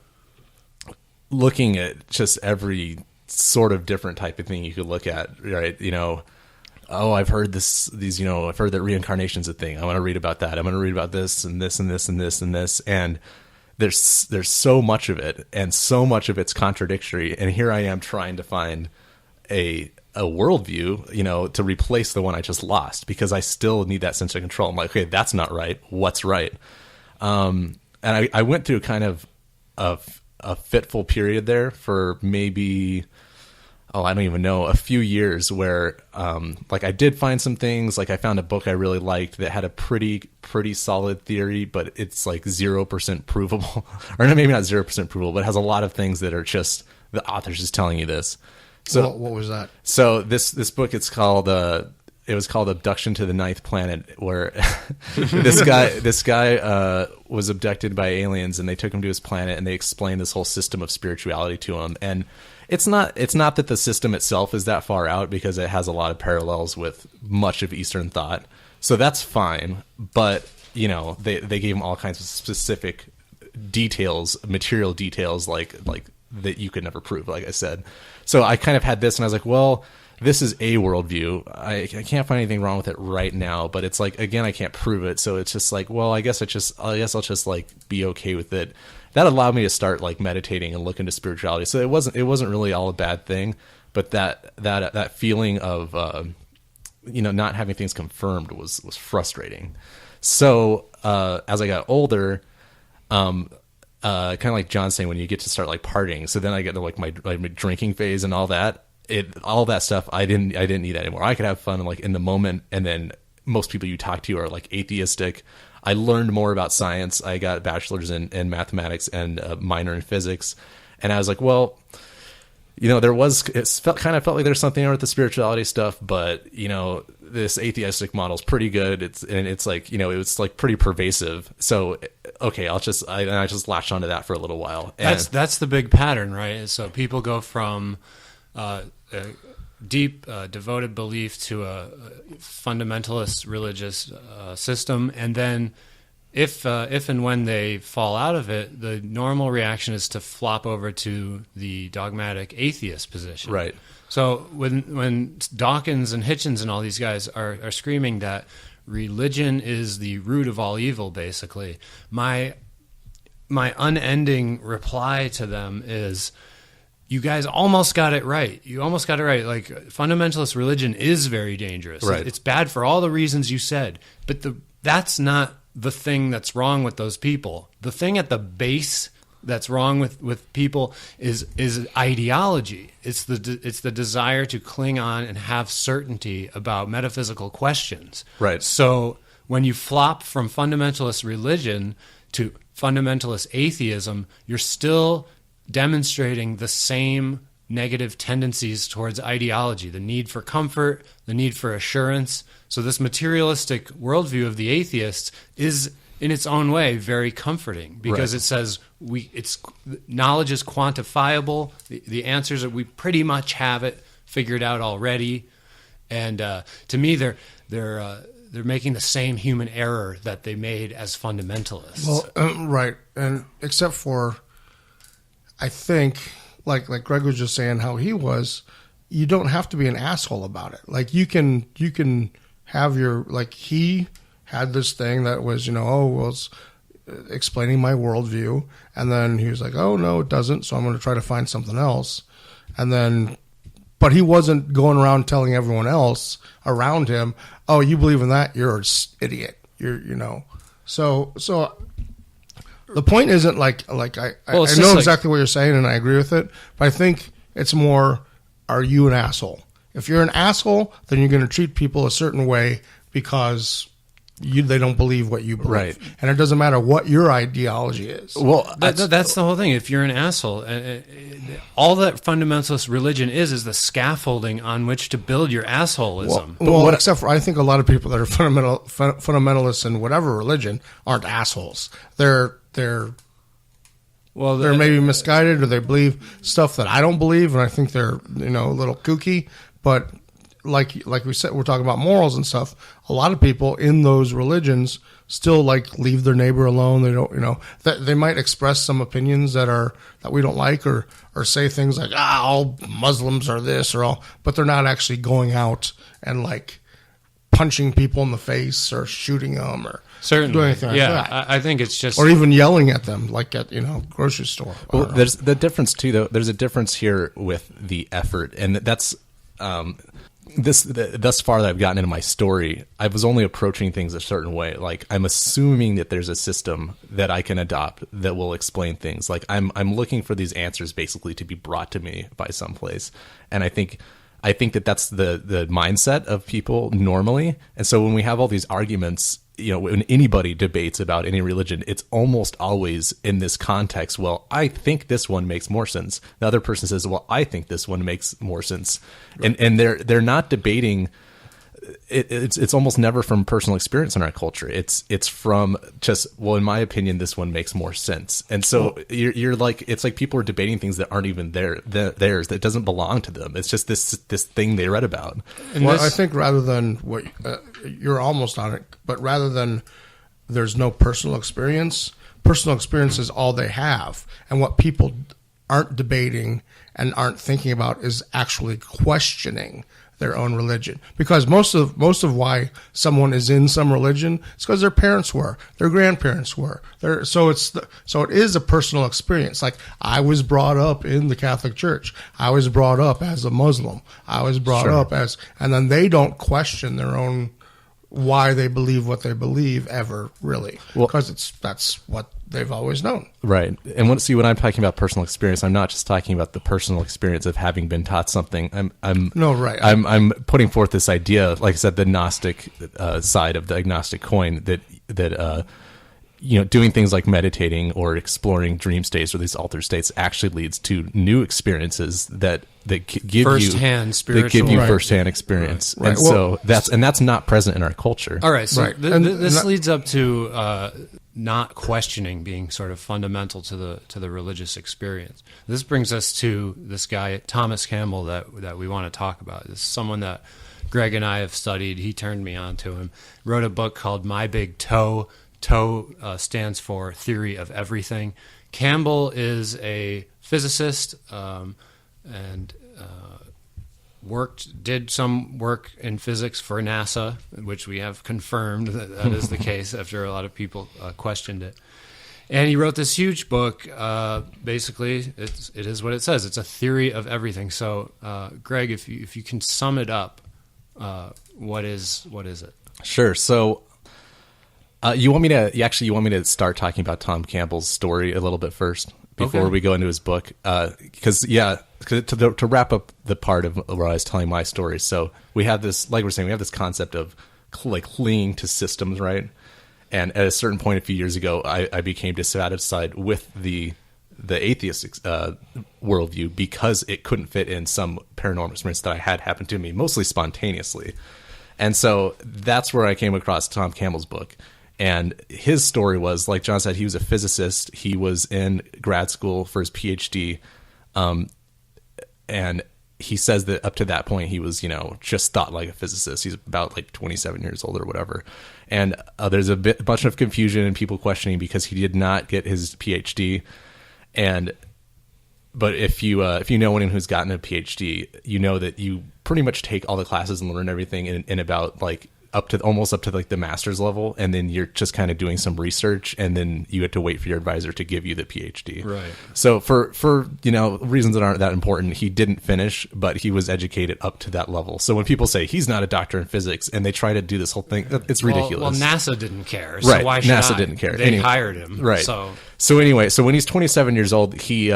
looking at just every sort of different type of thing you could look at, right? I've heard I've heard that reincarnation's a thing. I want to read about that. I'm going to read about this and this and this and this and this. And there's so much of it, and so much of it's contradictory. And here I am trying to find a worldview, to replace the one I just lost, because I still need that sense of control. I'm like, okay, that's not right. What's right? And I went through kind of a fitful period there for maybe I don't even know, a few years where, like I did find some things, like I found a book I really liked that had a pretty solid theory, but it's like 0% provable, or maybe not 0% provable, but it has a lot of things that are just, the author's just telling you this. So what was that? So this book, it was called Abduction to the Ninth Planet, where this guy was abducted by aliens, and they took him to his planet, and they explained this whole system of spirituality to him. And it's not that the system itself is that far out, because it has a lot of parallels with much of Eastern thought. So that's fine. But, you know, they gave him all kinds of specific details, material details, like that you could never prove, like I said. So I kind of had this, and I was like, well, this is a worldview. I can't find anything wrong with it right now, but it's like, again, I can't prove it. So it's just like, well, I guess I'll just like be okay with it. That allowed me to start like meditating and look into spirituality. So it wasn't really all a bad thing, but that feeling of, not having things confirmed was frustrating. So, as I got older, kind of like John's saying, when you get to start like partying, so then I get to like my drinking phase and all that. All that stuff, I didn't need that anymore. I could have fun like in the moment, and then most people you talk to are like atheistic. I learned more about science. I got a bachelor's in mathematics and a minor in physics, and I was like, well, kind of felt like there's something with the spirituality stuff, but this atheistic model is pretty good. It's like it's like pretty pervasive. So okay, I just latched onto that for a little while. And That's the big pattern, right? So people go from a deep, devoted belief to a fundamentalist religious system, and then if and when they fall out of it, the normal reaction is to flop over to the dogmatic atheist position. Right. So when Dawkins and Hitchens and all these guys are screaming that religion is the root of all evil, basically, my unending reply to them is, you guys almost got it right. You almost got it right. Like, fundamentalist religion is very dangerous. Right. It's bad for all the reasons you said. But that's not the thing that's wrong with those people. The thing at the base that's wrong with people is ideology. It's the desire to cling on and have certainty about metaphysical questions. Right. So when you flop from fundamentalist religion to fundamentalist atheism, you're still demonstrating the same negative tendencies towards ideology, the need for comfort, the need for assurance. So this materialistic worldview of the atheists is, in its own way, very comforting, because Right. It says knowledge is quantifiable. The answers are, we pretty much have it figured out already. And to me, they're making the same human error that they made as fundamentalists. Well, right, and except for, I think, like Greg was just saying how he was, you don't have to be an asshole about it. Like, you can have your, like, he had this thing that was, it's explaining my worldview, and then he was like, oh no, it doesn't, so I'm going to try to find something else. And then, but he wasn't going around telling everyone else around him, oh, you believe in that, you're an idiot. So the point isn't I know exactly what you're saying, and I agree with it, but I think it's more, are you an asshole? If you're an asshole, then you're going to treat people a certain way because they don't believe what you believe. Right. And it doesn't matter what your ideology is. Well, that's the whole thing. If you're an asshole, all that fundamentalist religion is the scaffolding on which to build your assholism. Well, except for, I think a lot of people that are fundamentalists in whatever religion aren't assholes. They're maybe misguided, or they believe stuff that I don't believe, and I think they're a little kooky. But like we said, we're talking about morals and stuff. A lot of people in those religions still leave their neighbor alone. They don't, that they might express some opinions that we don't like, or say things like, all Muslims are this or all, but they're not actually going out and punching people in the face or shooting them or certainly doing anything like that. I think it's just, or even yelling at them at grocery store. Well, there's the difference too, though. There's a difference here with the effort, and that's thus far that I've gotten into my story, I was only approaching things a certain way. Like, I'm assuming that there's a system that I can adopt that will explain things. Like, I'm looking for these answers basically to be brought to me by someplace. And I think that that's the mindset of people normally. And so when we have all these arguments, when anybody debates about any religion, it's almost always in this context. Well, I think this one makes more sense. The other person says, well, I think this one makes more sense. Right. And they're not debating. It's almost never from personal experience in our culture. It's from just, well, in my opinion, this one makes more sense. And so you're like, it's like people are debating things that aren't even theirs, that doesn't belong to them. It's just this thing they read about. I think rather than what you're almost on it, but rather than there's no personal experience is all they have. And what people aren't debating and aren't thinking about is actually questioning their own religion, because most of why someone is in some religion is because their parents were, their grandparents were. So it is a personal experience. Like, I was brought up in the Catholic Church. I was brought up as a Muslim. I was brought up as, and then they don't question their own why they believe what they believe ever, really, because that's what they've always known. Right. And when I'm talking about personal experience, I'm not just talking about the personal experience of having been taught something. I'm putting forth this idea, like I said, the Gnostic side of the agnostic coin, that doing things like meditating or exploring dream states or these altered states actually leads to new experiences that give firsthand spiritual, that give you firsthand experience. Right. And so that's not present in our culture. All right. So this leads up to not questioning being sort of fundamental to the religious experience. This brings us to this guy, Thomas Campbell, that we want to talk about. This is someone that Greg and I have studied. He turned me on to him. Wrote a book called My Big Toe. Toe stands for Theory of Everything. Campbell is a physicist and did some work in physics for NASA, which we have confirmed that is the case after a lot of people questioned it. And he wrote this huge book. Basically, it is what it says. It's a theory of everything. So, Greg, if you can sum it up, what is it? Sure. So, you want me to start talking about Tom Campbell's story a little bit first before we go into his book? Because to wrap up the part of where I was telling my story. So we have this, like we're saying, we have this concept of clinging to systems, right? And at a certain point a few years ago, I became dissatisfied with the atheist worldview because it couldn't fit in some paranormal experience that I had happened to me, mostly spontaneously. And so that's where I came across Tom Campbell's book. And his story was, like John said, he was a physicist. He was in grad school for his PhD. And he says that up to that point, he was, just thought like a physicist. He's about like 27 years old or whatever. And there's a bunch of confusion and people questioning because he did not get his PhD. But if you know anyone who's gotten a PhD, you know that you pretty much take all the classes and learn everything in about like almost up to like the master's level, and then you're just kind of doing some research, and then you have to wait for your advisor to give you the PhD. Right. So for reasons that aren't that important, he didn't finish, but he was educated up to that level. So when people say he's not a doctor in physics and they try to do this whole thing, it's ridiculous. Well, NASA didn't care. So right. Why should NASA didn't care. They hired him. Right. So anyway, when he's 27 years old, he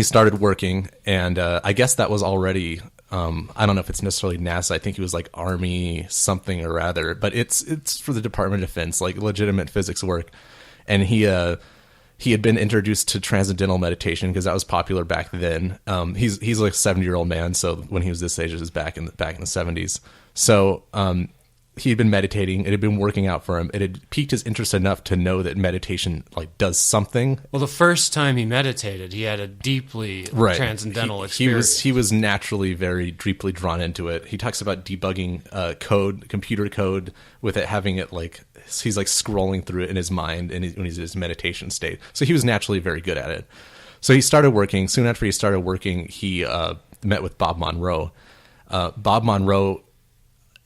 started working, and I guess that was already. I don't know if it's necessarily NASA. I think he was like Army something or other, but it's for the Department of Defense, like legitimate physics work. And he had been introduced to transcendental meditation because that was popular back then. He's like a 70-year-old man, so when he was this age, it was back in the 70s. So he had been meditating. It had been working out for him. It had piqued his interest enough to know that meditation like does something. Well, the first time he meditated, he had a deeply transcendental experience. He was naturally very deeply drawn into it. He talks about debugging computer code, with it having it like he's like scrolling through it in his mind when he's in his meditation state. So he was naturally very good at it. So he started working. Soon after he started working, he met with Bob Monroe. Bob Monroe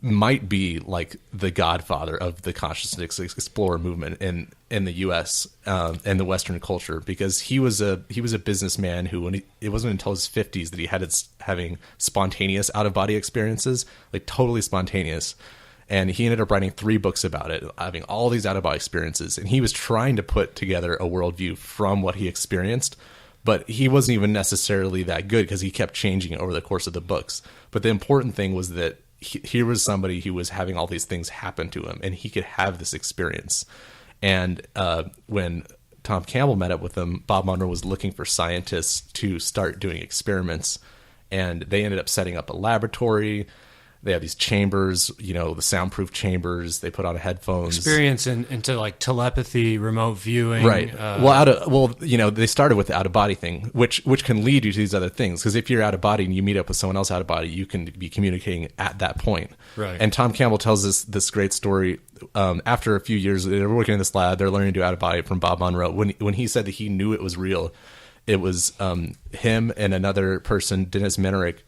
might be like the godfather of the consciousness explorer movement, and in the U.S. And the Western culture, because he was a businessman who, it wasn't until his 50s that he had having spontaneous out of body experiences, like totally spontaneous. And he ended up writing 3 books about it, having all these out of body experiences. And he was trying to put together a worldview from what he experienced, but he wasn't even necessarily that good because he kept changing over the course of the books. But the important thing was that here was somebody who was having all these things happen to him, and he could have this experience. And when Tom Campbell met up with him, Bob Monroe was looking for scientists to start doing experiments, and they ended up setting up a laboratory. They have these chambers, the soundproof chambers. They put on headphones. Experience into like telepathy, remote viewing. Right. They started with the out of body thing, which can lead you to these other things. Because if you're out of body and you meet up with someone else out of body, you can be communicating at that point. Right. And Tom Campbell tells us this great story. After a few years, they're working in this lab. They're learning to do out of body from Bob Monroe. When he said that he knew it was real, it was him and another person, Dennis Menerick,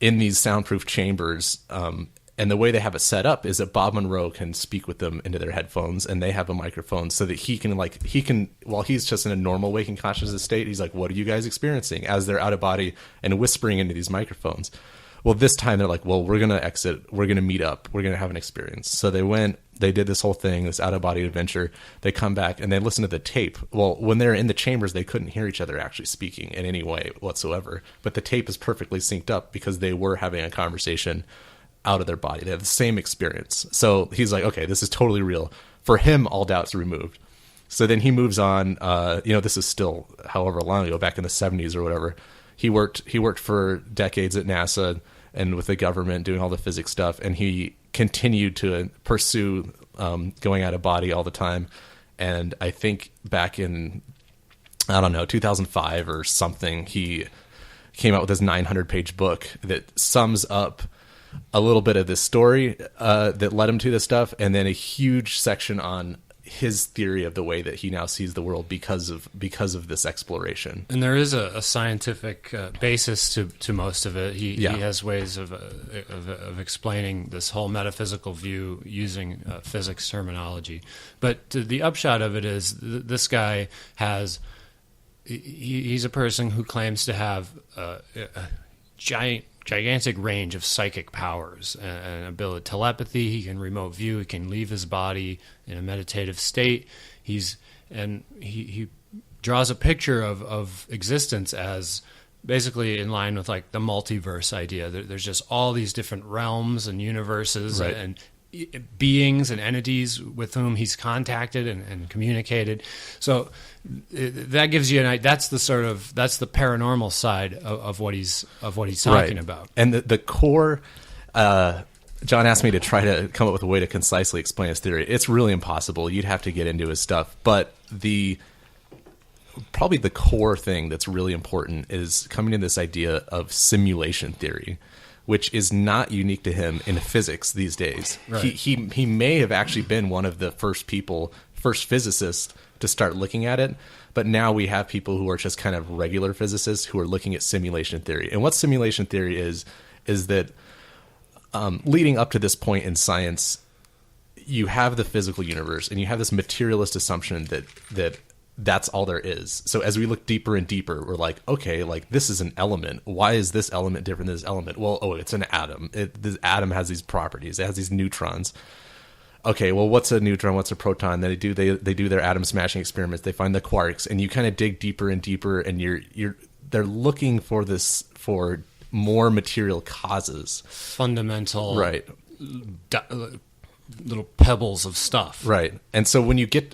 in these soundproof chambers. And the way they have it set up is that Bob Monroe can speak with them into their headphones, and they have a microphone so that he can while he's just in a normal waking consciousness state, he's like, what are you guys experiencing, as they're out of body and whispering into these microphones. Well, this time they're like, well, we're going to exit. We're going to meet up. We're going to have an experience. So they did this whole thing, this out of body adventure. They come back and they listen to the tape. Well, when they're in the chambers, they couldn't hear each other actually speaking in any way whatsoever. But the tape is perfectly synced up because they were having a conversation out of their body. They have the same experience. So he's like, okay, this is totally real. For him, all doubts removed. So then he moves on. This is still however long ago, back in the 70s or whatever. He worked for decades at NASA and with the government doing all the physics stuff, and he continued to pursue going out of body all the time. And I think back in, 2005 or something, he came out with this 900-page book that sums up a little bit of this story that led him to this stuff, and then a huge section on his theory of the way that he now sees the world because of this exploration. And there is a scientific basis to most of it. He has ways of explaining this whole metaphysical view using physics terminology. But the upshot of it is this guy he's a person who claims to have a gigantic range of psychic powers and ability. Telepathy, he can remote view, he can leave his body in a meditative state. He draws a picture of existence as basically in line with like the multiverse idea. There's just all these different realms and universes, right, and beings and entities with whom he's contacted and communicated. So that gives you an idea. That's the paranormal side of what he's talking about. And the core, John asked me to try to come up with a way to concisely explain his theory. It's really impossible. You'd have to get into his stuff. But probably the core thing that's really important is coming to this idea of simulation theory, which is not unique to him in physics these days. Right. He may have actually been one of the first physicists to start looking at it, but now we have people who are just kind of regular physicists who are looking at simulation theory. And what simulation theory is that leading up to this point in science, you have the physical universe and you have this materialist assumption that that's all there is. So as we look deeper and deeper, we're like, okay, like this is an element. Why is this element different than this element? Well, it's an atom. This atom has these properties. It has these neutrons. Okay, well, what's a neutron? What's a proton? They do their atom smashing experiments. They find the quarks, and you kind of dig deeper and deeper, and they're looking for more material causes, fundamental, right? Little pebbles of stuff. Right. And so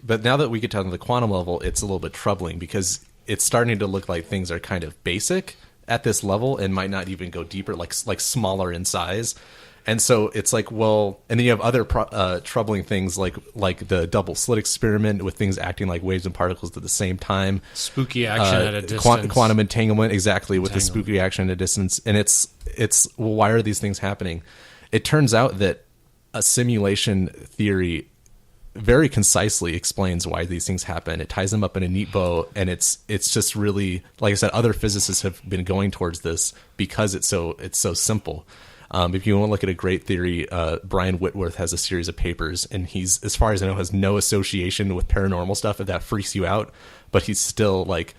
but now that we get down to the quantum level, it's a little bit troubling because it's starting to look like things are kind of basic at this level and might not even go deeper, like smaller in size. And so it's like, well, and then you have other troubling things like the double slit experiment with things acting like waves and particles at the same time. Spooky action at a distance. Quantum entanglement, exactly, with the spooky action at a distance. And it's well, why are these things happening? It turns out that a simulation theory very concisely explains why these things happen. It ties them up in a neat bow, and it's just really, like I said, other physicists have been going towards this because it's so simple. If you want to look at a great theory, Brian Whitworth has a series of papers, and he's, as far as I know, has no association with paranormal stuff. If that freaks you out, but he's still like,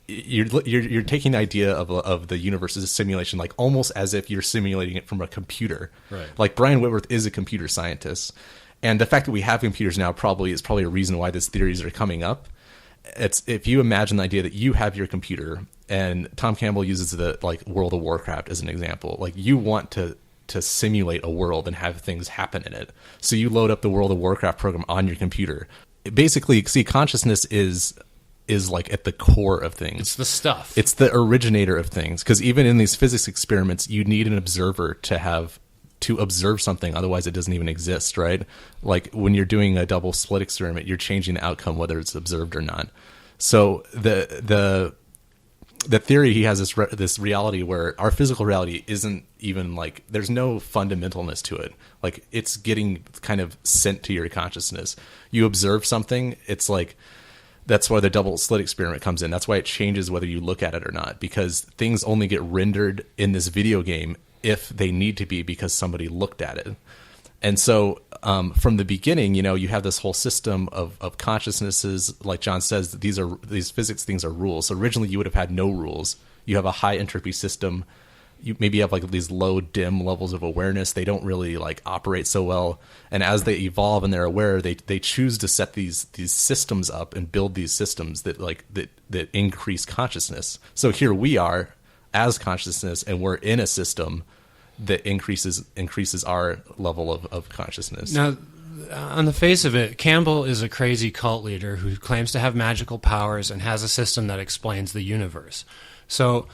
you're taking the idea of the universe as a simulation, like almost as if you're simulating it from a computer. Right. Like Brian Whitworth is a computer scientist, and the fact that we have computers now is probably a reason why these theories are coming up. It's, if you imagine the idea that you have your computer, and Tom Campbell uses the like World of Warcraft as an example, like you want to simulate a world and have things happen in it. So you load up the World of Warcraft program on your computer. Basically, see, consciousness is like at the core of things. It's the stuff. It's the originator of things. Because even in these physics experiments, you need an observer to observe something. Otherwise, it doesn't even exist, right? Like when you're doing a double slit experiment, you're changing the outcome whether it's observed or not. So the theory he has this reality where our physical reality isn't even like, there's no fundamentalness to it. Like it's getting kind of sent to your consciousness. You observe something, it's like, that's why the double slit experiment comes in. That's why it changes whether you look at it or not, because things only get rendered in this video game if they need to be because somebody looked at it. And so from the beginning, you have this whole system of consciousnesses. Like John says, these physics things are rules. So originally you would have had no rules. You have a high entropy system. You maybe have like these low dim levels of awareness. They don't really like operate so well. And as they evolve and they're aware, they choose to set these systems up and build these systems that increase consciousness. So here we are as consciousness, and we're in a system that increases our level of consciousness. Now, on the face of it, Campbell is a crazy cult leader who claims to have magical powers and has a system that explains the universe. So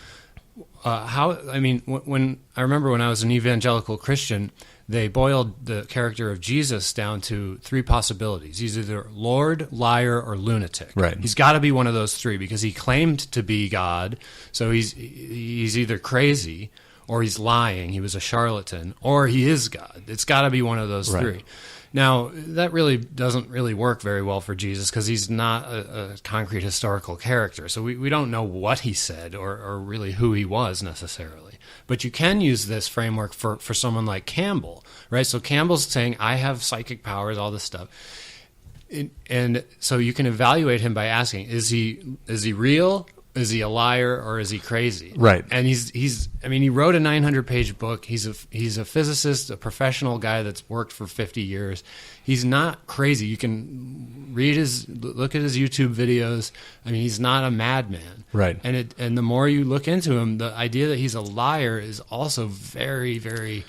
when I remember when I was an evangelical Christian, they boiled the character of Jesus down to three possibilities. He's either Lord, liar, or lunatic. Right. He's got to be one of those three because he claimed to be God. So he's either crazy, or he's lying, he was a charlatan, or he is God. It's got to be one of those three. Now, that really doesn't really work very well for Jesus because he's not a concrete historical character. So we don't know what he said or really who he was necessarily. But you can use this framework for someone like Campbell, right? So Campbell's saying, I have psychic powers, all this stuff. And so you can evaluate him by asking, is he real? Is he a liar, or is he crazy? Right. And he wrote a 900-page book. He's a physicist, a professional guy that's worked for 50 years. He's not crazy. You can look at his YouTube videos. I mean, he's not a madman. Right. And the more you look into him, the idea that he's a liar is also very, very.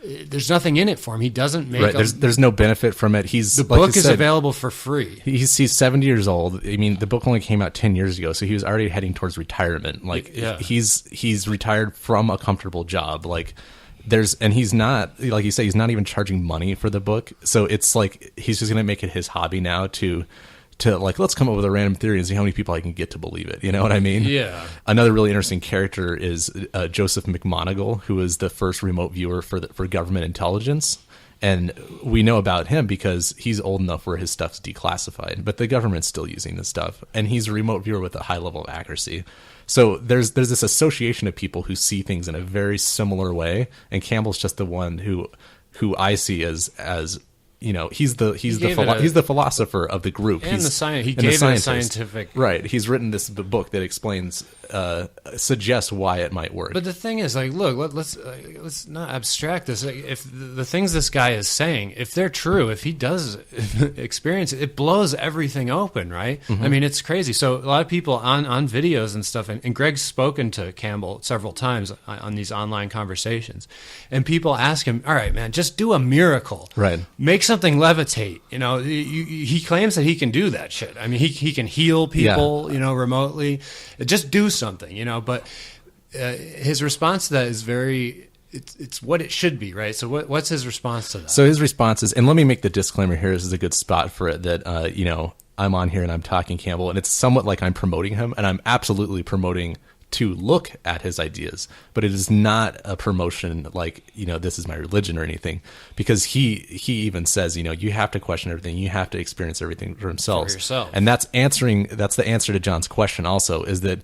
There's nothing in it for him. He doesn't make. Right. There's no benefit from it. The book is available for free. He's 70 years old. I mean, the book only came out 10 years ago, so he was already heading towards retirement. Like, he's retired from a comfortable job. Like, and he's not, like you say, he's not even charging money for the book. So it's like he's just going to make it his hobby now to like, let's come up with a random theory and see how many people I can get to believe it. You know what I mean? Yeah. Another really interesting character is Joseph McMoneagle, who was the first remote viewer for government intelligence. And we know about him because he's old enough where his stuff's declassified, but the government's still using this stuff. And he's a remote viewer with a high level of accuracy. So there's this association of people who see things in a very similar way. And Campbell's just the one who I see as he's the philosopher of the group. And the science. He gave it a scientific. Right. He's written this book that explains, suggests why it might work. But the thing is, like, look, let's not abstract this. Like, if the things this guy is saying, if they're true, if he does experience it, it blows everything open, right? Mm-hmm. I mean, it's crazy. So a lot of people on videos and stuff, and Greg's spoken to Campbell several times on these online conversations, and people ask him, all right, man, just do a miracle. Right. Make something levitate. He claims that he can do that shit. I mean, he can heal people, remotely. Just do something, but his response to that is it's what it should be, right? So what's his response to that? So his response is, and let me make the disclaimer here, this is a good spot for it, that, I'm on here and I'm talking Campbell, and it's somewhat like I'm promoting him, and I'm absolutely promoting to look at his ideas, but it is not a promotion like, this is my religion or anything, because he even says, you have to question everything. You have to experience everything for yourself. For yourself. And that's the answer to John's question also, is that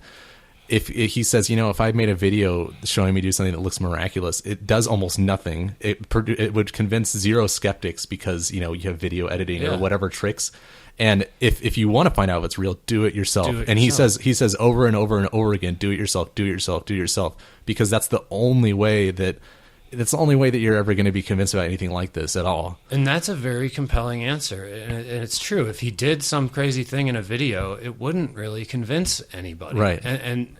if he says, if I made a video showing me do something that looks miraculous, it does almost nothing. It would convince zero skeptics because, you have video editing or whatever tricks. And if you want to find out if it's real, do it yourself. He says over and over and over again, do it yourself, do it yourself, do it yourself, because that's the only way that you're ever going to be convinced about anything like this at all. And that's a very compelling answer. And it's true. If he did some crazy thing in a video, it wouldn't really convince anybody. Right. And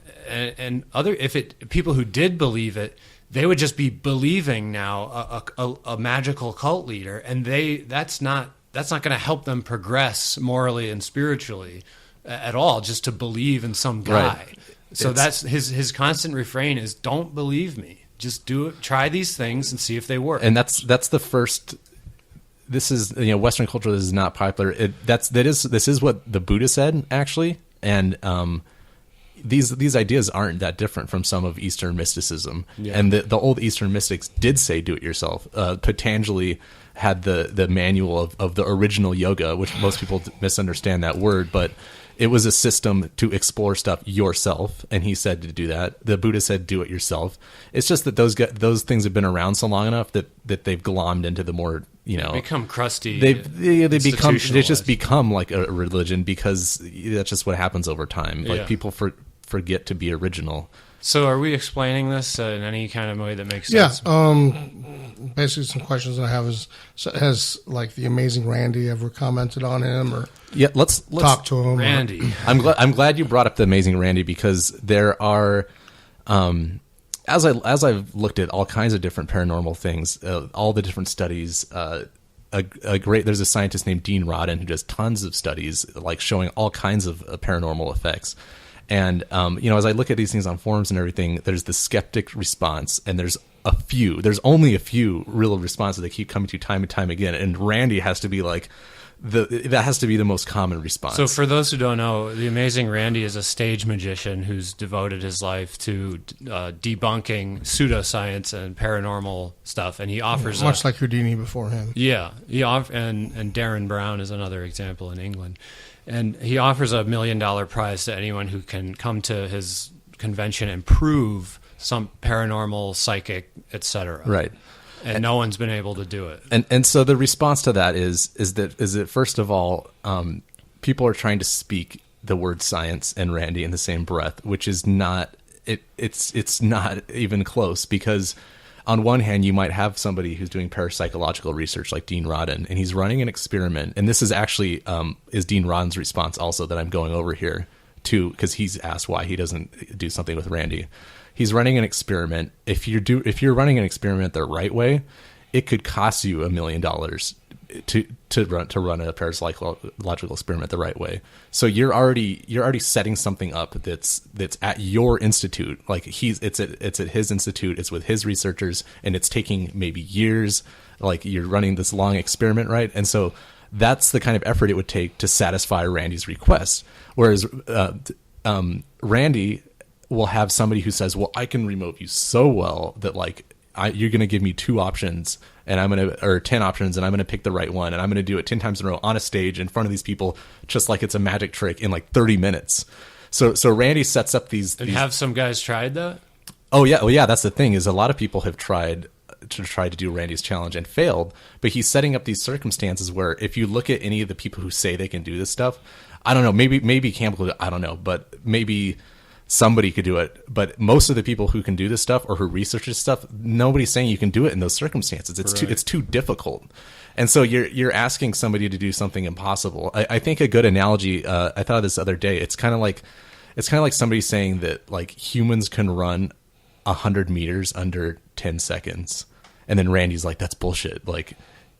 people who did believe it, they would just be believing now a magical cult leader, and that's not going to help them progress morally and spiritually at all, just to believe in some guy. Right. So that's his constant refrain is, don't believe me. Just do it. Try these things and see if they work. And that's the first. This is Western culture. This is not popular. This is what the Buddha said, actually. And these ideas aren't that different from some of Eastern mysticism. Yeah. And the old Eastern mystics did say do it yourself. Patanjali had the manual of the original yoga, which most people misunderstand that word, but it was a system to explore stuff yourself, and he said to do that. The Buddha said do it yourself. It's just that those things have been around so long enough that they've glommed into the more become crusty. They just become like a religion, because that's just what happens over time. Like people forget to be original. So are we explaining this in any kind of way that makes sense? Yeah. Basically, some questions that I have is, has like the amazing Randy ever commented on him, or let's talk to him? Randy. I'm glad you brought up the amazing Randy, because there are, as I've looked at all kinds of different paranormal things, all the different studies. There's a scientist named Dean Rodden who does tons of studies, like showing all kinds of paranormal effects. And, as I look at these things on forums and everything, there's the skeptic response, and there's only a few real responses that keep coming to time and time again. And Randy has to be like, that has to be the most common response. So for those who don't know, the amazing Randy is a stage magician who's devoted his life to debunking pseudoscience and paranormal stuff. And he offers much like Houdini before him. Yeah. And Darren Brown is another example in England. And he offers $1 million prize to anyone who can come to his convention and prove some paranormal, psychic, etc. Right. And no one's been able to do it. And so the response to that is that first of all, people are trying to speak the word science and Randy in the same breath, which is not it's not even close, because on one hand, you might have somebody who's doing parapsychological research like Dean Rodden, and he's running an experiment. And this is actually is Dean Rodden's response also that I'm going over here too, because he's asked why he doesn't do something with Randy. He's running an experiment. If you're running an experiment the right way, it could cost you $1 million to run a parapsychological experiment the right way. So you're already setting something up that's at your institute. Like it's at his institute. It's with his researchers, and it's taking maybe years. Like you're running this long experiment, right? And so that's the kind of effort it would take to satisfy Randy's request. Whereas Randy will have somebody who says, well, I can remote you so well that you're going to give me 2 options or 10 options, and I'm going to pick the right one, and I'm going to do it 10 times in a row on a stage in front of these people, just like it's a magic trick in 30 minutes. So Randy sets up these. Have some guys tried that? Oh yeah. That's the thing, is a lot of people have tried to do Randy's challenge and failed, but he's setting up these circumstances where if you look at any of the people who say they can do this stuff, I don't know, maybe Campbell, I don't know, but maybe somebody could do it. But most of the people who can do this stuff or who research this stuff, nobody's saying you can do it in those circumstances. It's too difficult. And so you're asking somebody to do something impossible. I think a good analogy, I thought of this other day, it's kind of like somebody saying that humans can run 100 meters under 10 seconds. And then Randy's like, that's bullshit.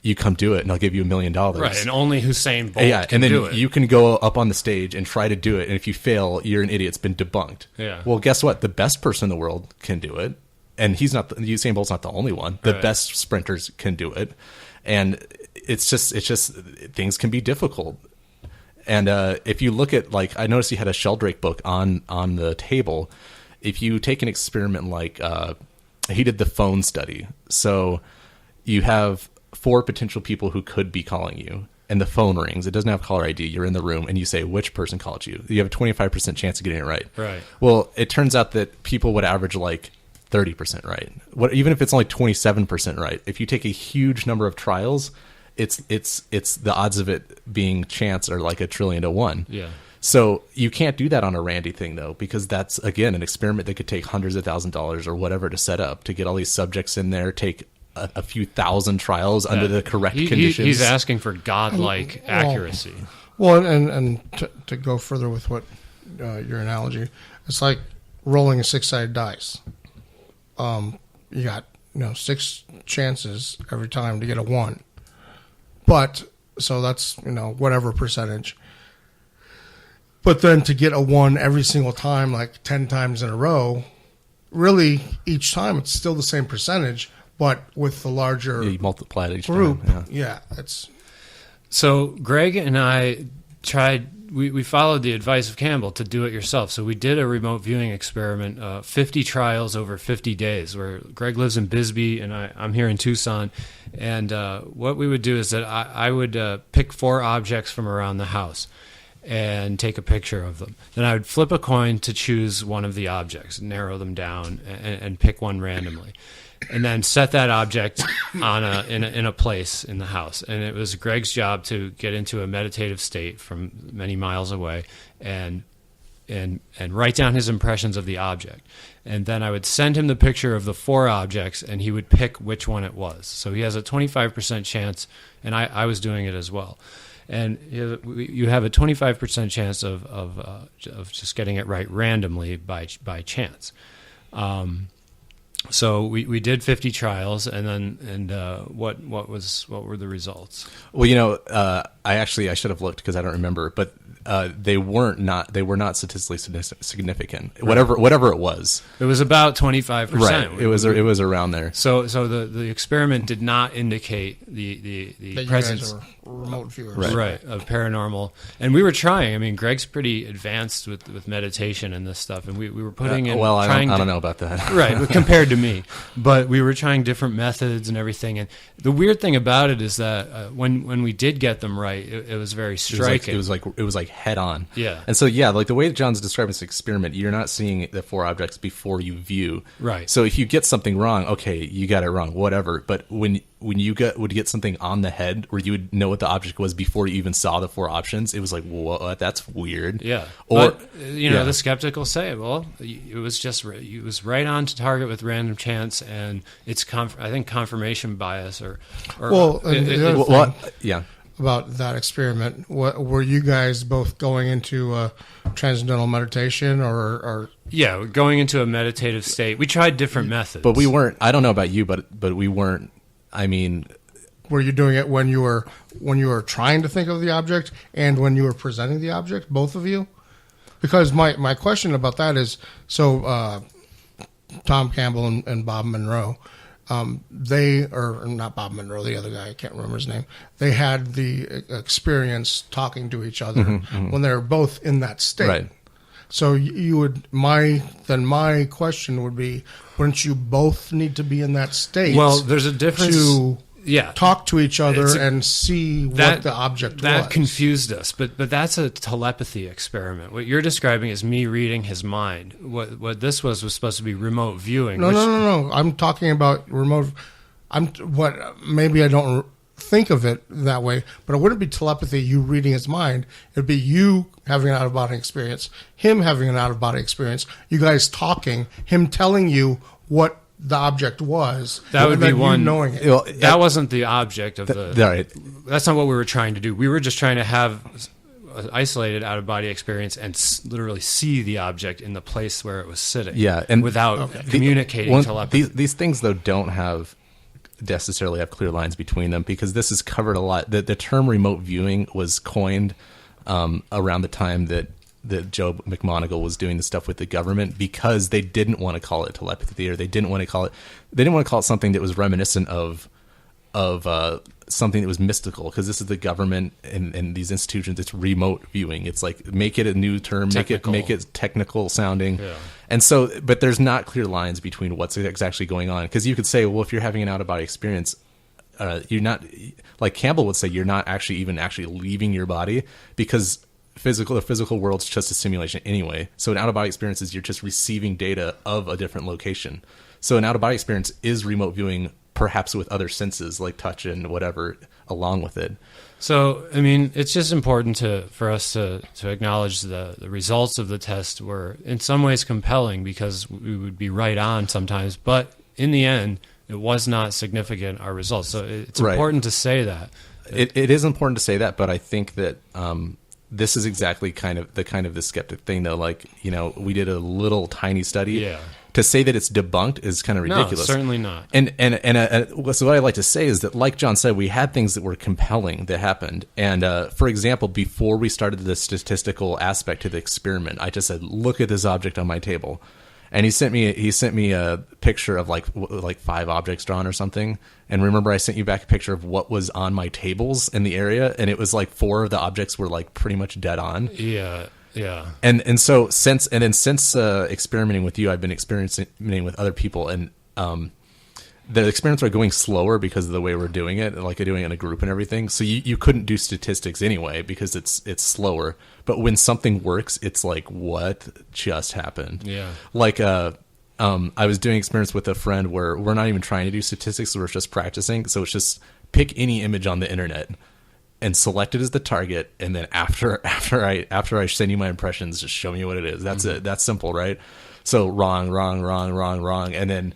You come do it and I'll give you $1 million. Right, and only Usain Bolt can and then do it. You can go up on the stage and try to do it, and if you fail, you're an idiot. It's been debunked. Yeah. Well, guess what? The best person in the world can do it, and Usain Bolt's not the only one. The best sprinters can do it, and it's just things can be difficult. And if you look at I noticed you had a Sheldrake book on the table. If you take an experiment he did the phone study, so you have 4 potential people who could be calling you, and the phone rings. It doesn't have caller ID. You're in the room and you say which person called you. You have a 25% chance of getting it right. Right. Well, it turns out that people would average like 30% right. Even if it's only 27% right, if you take a huge number of trials, it's the odds of it being chance are like 1 trillion to 1. Yeah. So you can't do that on a Randy thing, though, because that's, again, an experiment that could take hundreds of $1,000s or whatever to set up, to get all these subjects in there, take a few thousand trials under the correct conditions. He's asking for godlike accuracy. Well, and to go further with what your analogy, it's like rolling a 6-sided dice. You got 6 chances every time to get a 1, but so that's whatever percentage. But then to get a 1 every single time, like 10 times in a row, really each time it's still the same percentage, but with the larger you multiply it each group. time. Yeah, it's So Greg and I tried. We followed the advice of Campbell to do it yourself. So we did a remote viewing experiment, 50 trials over 50 days, where Greg lives in Bisbee and I'm here in Tucson. And what we would do is that I would pick 4 objects from around the house and take a picture of them. Then I would flip a coin to choose one of the objects, narrow them down, and pick one randomly. And then set that object on in a place in the house. And it was Greg's job to get into a meditative state from many miles away and write down his impressions of the object. And then I would send him the picture of the 4 objects, and he would pick which one it was. So he has a 25% chance, and I was doing it as well. And you have a 25% chance of just getting it right randomly by chance. So we did 50 trials, and what were the results? Well, I should have looked because I don't remember, but they were not statistically significant. Right. Whatever it was. It was about 25%. Right. It was around there. So the experiment did not indicate the that presence. You guys are remote viewers, right, of paranormal. And we were trying. I mean, Greg's pretty advanced with meditation and this stuff, and we were putting in. Well, I don't know about that. Right, compared to me, but we were trying different methods and everything. And the weird thing about it is that when we did get them right, it was very striking. It was like head on. Yeah. And so like the way that John's describing this experiment, you're not seeing the 4 objects before you view. Right. So if you get something wrong, okay, you got it wrong, whatever. But when you would get something on the head where you would know what the object was before you even saw the 4 options, it was like, whoa, that's weird. Yeah. Or but, the skeptic will say, well, it was right on to target with random chance, and it's I think confirmation bias or yeah. About that experiment, were you guys both going into transcendental meditation or? Yeah, going into a meditative state. We tried different methods, but we weren't. I don't know about you, but we weren't. I mean, were you doing it when you were trying to think of the object and when you were presenting the object, both of you? Because my question about that is, so Tom Campbell and Bob Monroe, they are not Bob Monroe, the other guy, I can't remember his name. They had the experience talking to each other when they were both in that state. Right. So my question would be, wouldn't you both need to be in that state? Well, there's a difference to talk to each other and see what the object was. That confused us, but that's a telepathy experiment. What you're describing is me reading his mind. What this was supposed to be remote viewing. No. I'm talking about remote. Maybe I don't think of it that way, but it wouldn't be telepathy, you reading his mind. It'd be you having an out-of-body experience, him having an out-of-body experience, you guys talking, him telling you what the object was. That would be one. Knowing it. Well, that wasn't the object of the. Right. That's not what we were trying to do. We were just trying to have an isolated out-of-body experience and literally see the object in the place where it was sitting. Yeah, and without communicating telepathy. These things though don't necessarily have clear lines between them, because this is covered a lot. The term remote viewing was coined around the time that Joe McMoneagle was doing the stuff with the government, because they didn't want to call it telepathy, or they didn't want to call it something that was reminiscent of something that was mystical, because this is the government and these institutions. It's remote viewing. It's like, make it a new term, make it technical sounding. Yeah. And so, but there's not clear lines between what's actually going on, because you could say, well, if you're having an out of body experience, like Campbell would say, you're not actually leaving your body, because the physical world's just a simulation anyway. So an out-of-body experience is you're just receiving data of a different location. So an out-of-body experience is remote viewing, perhaps with other senses like touch and whatever along with it. So, I mean, it's just important for us to acknowledge the results of the test were in some ways compelling, because we would be right on sometimes, but in the end, it was not significant, our results. So it's important to say that. It is important to say that, but I think that this is exactly kind of the skeptic thing, though. Like, we did a little tiny study. Yeah. To say that it's debunked is kind of ridiculous. No, certainly not. And so what I like to say is that, like John said, we had things that were compelling that happened. And for example, before we started the statistical aspect to the experiment, I just said, "Look at this object on my table." And he sent me a picture of like 5 objects drawn or something. And remember, I sent you back a picture of what was on my tables in the area, and it was like 4 of the objects were like pretty much dead on. Yeah. Yeah. And so since experimenting with you, I've been experimenting with other people, and the experiments are going slower because of the way we're doing it, like doing it in a group and everything. So you couldn't do statistics anyway because it's slower. But when something works, it's like, what just happened? Yeah. Like I was doing experiments with a friend where we're not even trying to do statistics, we're just practicing. So it's just pick any image on the internet and select it as the target, and then after I send you my impressions, just show me what it is. That's it. That's simple, right? So wrong, and then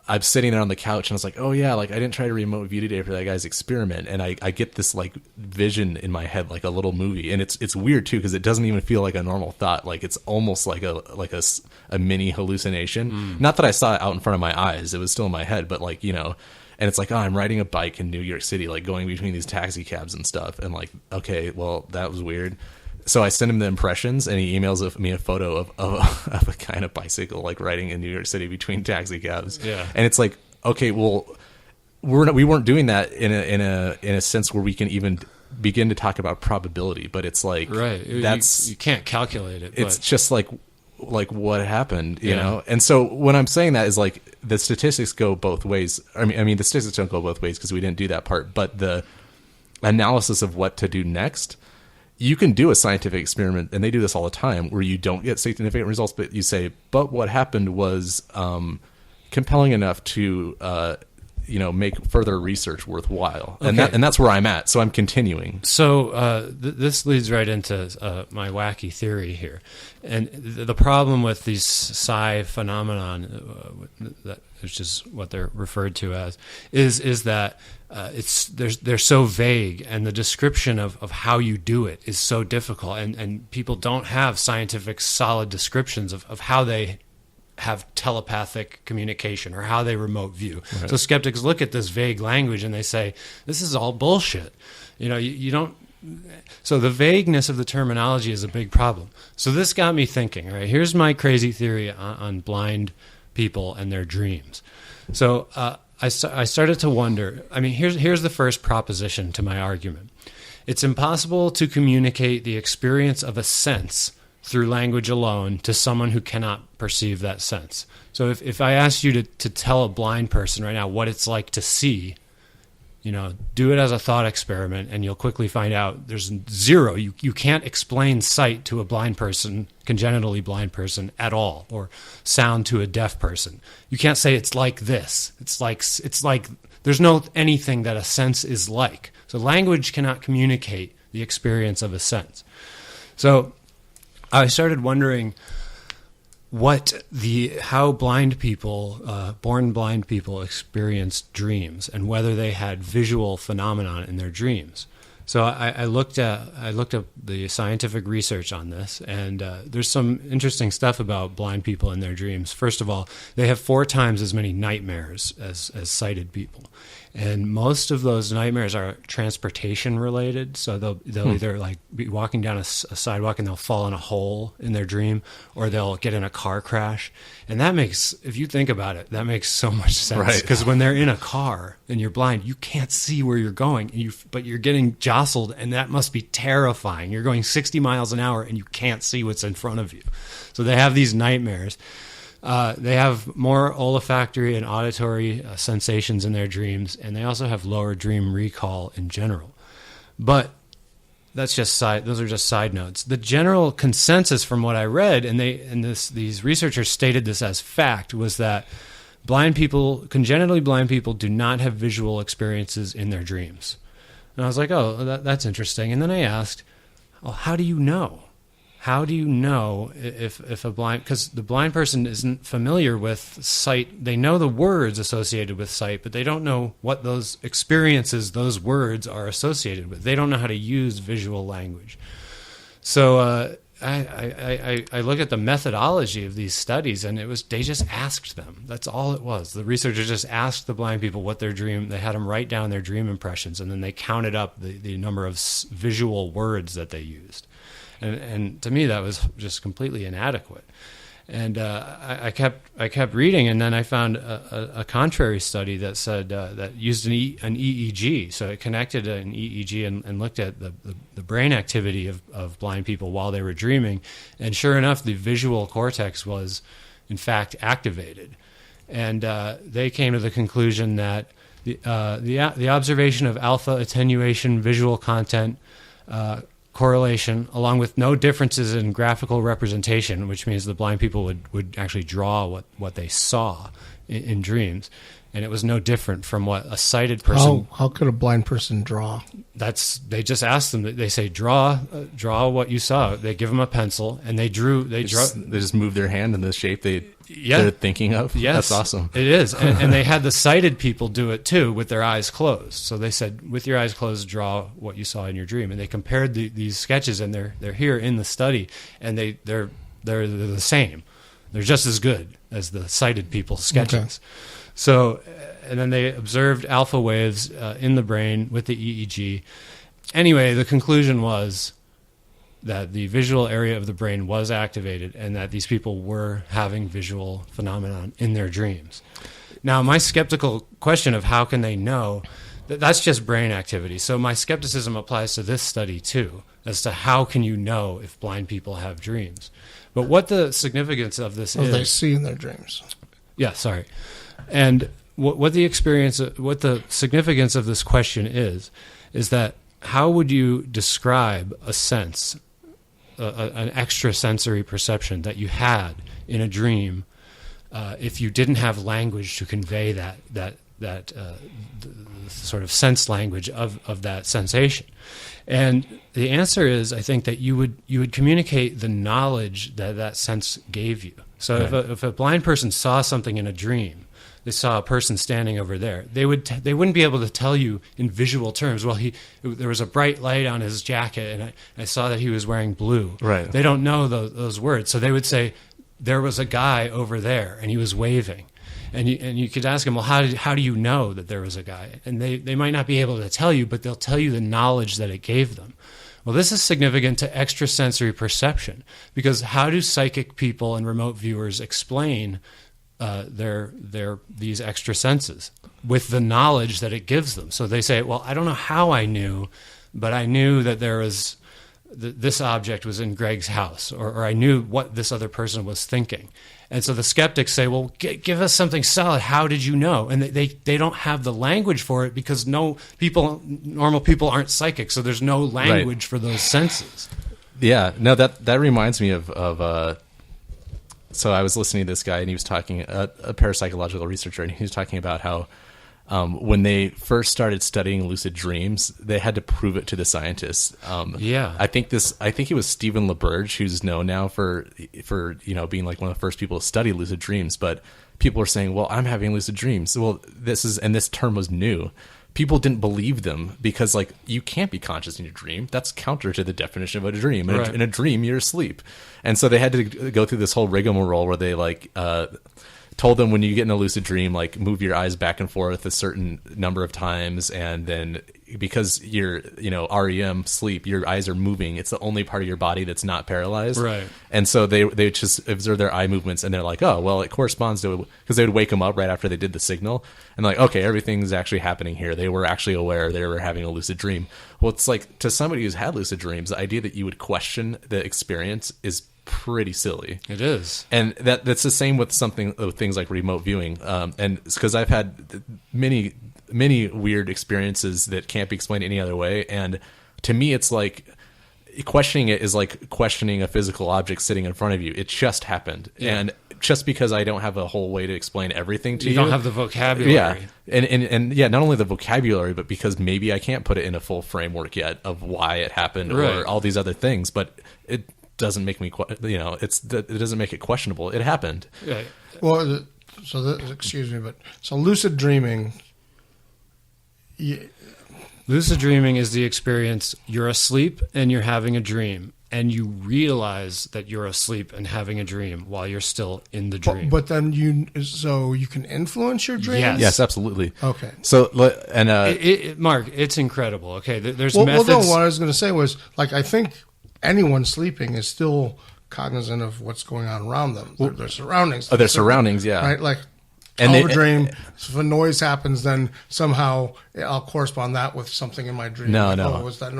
I'm sitting there on the couch, and I was like, oh yeah, like I didn't try to remote view today for that guy's experiment, and I get this like vision in my head, like a little movie, and it's weird too, because it doesn't even feel like a normal thought. Like it's almost like a mini hallucination. Not that I saw it out in front of my eyes; it was still in my head, but like And it's like, oh, I'm riding a bike in New York City, like going between these taxi cabs and stuff. And like, okay, well, that was weird. So I send him the impressions, and he emails me a photo of a kind of bicycle, like riding in New York City between taxi cabs. Yeah. And it's like, okay, well, we weren't doing that in a sense where we can even begin to talk about probability. But it's like, right, you can't calculate it. It's just like what happened, you know? And so when I'm saying that is like the statistics go both ways. I mean, the statistics don't go both ways because we didn't do that part, but the analysis of what to do next, you can do a scientific experiment, and they do this all the time, where you don't get significant results, but you say, but what happened was compelling enough to make further research worthwhile. Okay. And that's where I'm at. So I'm continuing. So this leads right into my wacky theory here. And the problem with these psi phenomenon, which is what they're referred to as, is that they're so vague, and the description of how you do it is so difficult, and people don't have scientific solid descriptions of how they have telepathic communication or how they remote view. Right. So skeptics look at this vague language and they say, this is all bullshit. You don't. So the vagueness of the terminology is a big problem. So this got me thinking, right? Here's my crazy theory on blind people and their dreams. So I started to wonder, I mean, here's the first proposition to my argument. It's impossible to communicate the experience of a sense through language alone to someone who cannot perceive that sense. So if I asked you to tell a blind person right now what it's like to see, do it as a thought experiment, and you'll quickly find out there's zero. You can't explain sight to a blind person, congenitally blind person, at all, or sound to a deaf person. You can't say it's like this. It's like there's no anything that a sense is like. So language cannot communicate the experience of a sense. So I started wondering how blind people, born blind people, experienced dreams, and whether they had visual phenomenon in their dreams. So I looked at the scientific research on this, and there's some interesting stuff about blind people and their dreams. First of all, they have 4 times as many nightmares as sighted people. And most of those nightmares are transportation related. So they'll either like be walking down a sidewalk and they'll fall in a hole in their dream, or they'll get in a car crash. And that makes, if you think about it, that makes so much sense. Right. Because when they're in a car and you're blind, you can't see where you're going, but you're getting jostled, and that must be terrifying. You're going 60 miles an hour and you can't see what's in front of you. So they have these nightmares. They have more olfactory and auditory sensations in their dreams, and they also have lower dream recall in general. But those are just side notes. The general consensus from what I read, these researchers stated this as fact, was that congenitally blind people do not have visual experiences in their dreams. And I was like, oh, that's interesting. And then I asked, well, how do you know? How do you know if a blind, because the blind person isn't familiar with sight. They know the words associated with sight, but they don't know what those experiences, those words are associated with. They don't know how to use visual language. So I look at the methodology of these studies, and they just asked them. That's all it was. The researchers just asked the blind people what their dream, they had them write down their dream impressions, and then they counted up the number of visual words that they used. And to me, that was just completely inadequate. And I kept reading, and then I found a contrary study that said that used an EEG. So it connected an EEG and looked at the brain activity of blind people while they were dreaming. And sure enough, the visual cortex was, in fact, activated. And they came to the conclusion that the observation of alpha attenuation visual content correlation, along with no differences in graphical representation, which means the blind people would actually draw what they saw in dreams, and it was no different from what a sighted person. How could a blind person draw? They just asked them. They say draw what you saw. They give them a pencil, and they just move their hand in the shape they're thinking of. Yes, that's awesome. It is, and they had the sighted people do it too with their eyes closed. So they said, with your eyes closed, draw what you saw in your dream, and they compared these sketches, and they're here in the study, and they're the same. They're just as good as the sighted people's sketches. Okay. So, and then they observed alpha waves in the brain with the EEG. Anyway, the conclusion was that the visual area of the brain was activated and that these people were having visual phenomenon in their dreams. Now, my skeptical question of how can they know, that's just brain activity. So my skepticism applies to this study too, as to how can you know if blind people have dreams. But what the significance of this is... they see in their dreams. Yeah, sorry. And what the significance of this question is that how would you describe a sense, an extrasensory perception that you had in a dream, if you didn't have language to convey that sort of sense language of that sensation? And the answer is, I think, that you would communicate the knowledge that sense gave you. So right. If a blind person saw something in a dream, they saw a person standing over there, they wouldn't be able to tell you in visual terms, well, there was a bright light on his jacket, and I saw that he was wearing blue. Right. They don't know those words. So they would say, there was a guy over there, and he was waving. And you could ask them, well, how do you know that there was a guy? And they might not be able to tell you, but they'll tell you the knowledge that it gave them. Well, this is significant to extrasensory perception, because how do psychic people and remote viewers explain these extra senses with the knowledge that it gives them? So they say, well, I don't know how I knew, but I knew that there was this object was in Greg's house, or I knew what this other person was thinking. And so the skeptics say, well, give us something solid. How did you know? And they don't have the language for it, because normal people aren't psychic, so there's no language for those senses. Yeah, no, that reminds me of so I was listening to this guy, and he was talking, a parapsychological researcher, and he was talking about how when they first started studying lucid dreams, they had to prove it to the scientists. I think it was Stephen LaBerge, who's known now for being like one of the first people to study lucid dreams. But people are saying, "Well, I'm having lucid dreams." Well, this term was new. People didn't believe them, because like, you can't be conscious in your dream. That's counter to the definition of a dream. In a dream, you're asleep. And so they had to go through this whole rigmarole where they told them, when you get in a lucid dream, like, move your eyes back and forth a certain number of times, and then because you're REM sleep, your eyes are moving. It's the only part of your body that's not paralyzed. Right. And so they just observe their eye movements, and they're like, oh, well, it corresponds to, because they would wake them up right after they did the signal, and like, okay, everything's actually happening here. They were actually aware they were having a lucid dream. Well, it's like, to somebody who's had lucid dreams, the idea that you would question the experience is pretty silly. It is. And that's the same with things like remote viewing. And it's because I've had many weird experiences that can't be explained any other way. And to me, it's like questioning it is like questioning a physical object sitting in front of you. It just happened. Yeah. And just because I don't have a whole way to explain everything to you. You don't have the vocabulary. Yeah. And yeah, not only the vocabulary, but because maybe I can't put it in a full framework yet of why it happened or all these other things. But it doesn't make me, it doesn't make it questionable. It happened. Yeah. Well, excuse me, but so lucid dreaming. Lucid dreaming is the experience you're asleep and you're having a dream, and you realize that you're asleep and having a dream while you're still in the dream. But then you can influence your dream? Yes, absolutely. Okay. So, and Mark, it's incredible. Okay, there's well, methods. Well, no, what I was going to say was, like, I think anyone sleeping is still cognizant of what's going on around them, their surroundings. Oh, their surroundings, yeah. Right, like, and a dream, if a noise happens, then somehow I'll correspond that with something in my dream. No, like, no. Oh, was that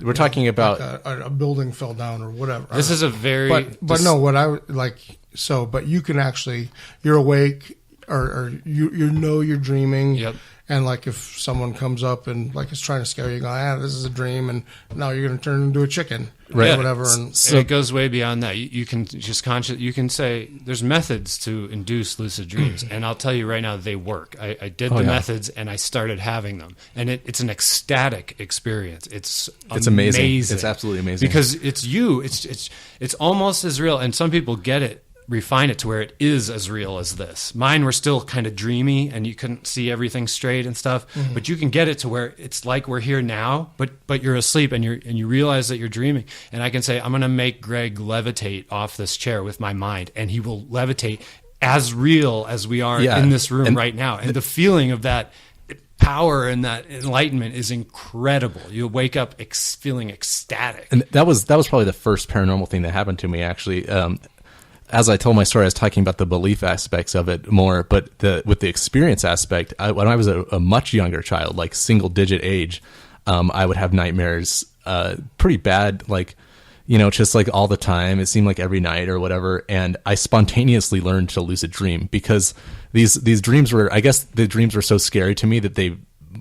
we're talking about like a building fell down or whatever. This is a very... But no, what I like... So, but you can actually... You're awake or you know you're dreaming. Yep. And like if someone comes up and like is trying to scare you, you go, this is a dream, and now you're going to turn into a chicken, right? Or whatever. And so it goes way beyond that. You can just you can say there's methods to induce lucid dreams, and I'll tell you right now, they work. I did the methods, and I started having them, and it's an ecstatic experience. It's amazing. It's absolutely amazing because it's you. It's almost as real, and some people get it. Refine it to where it is as real as this. Mine were still kind of dreamy and you couldn't see everything straight and stuff, but you can get it to where it's like we're here now, but you're asleep and you realize that you're dreaming. And I can say, I'm going to make Greg levitate off this chair with my mind, and he will levitate as real as we are in this room right now. And the feeling of that power and that enlightenment is incredible. You wake up feeling ecstatic. And that was probably the first paranormal thing that happened to me, actually. As I told my story, I was talking about the belief aspects of it more, but with the experience aspect, when I was a much younger child, like single-digit age, I would have nightmares pretty bad, like, just like all the time. It seemed like every night or whatever, and I spontaneously learned to lucid dream because these dreams were, I guess the dreams were so scary to me that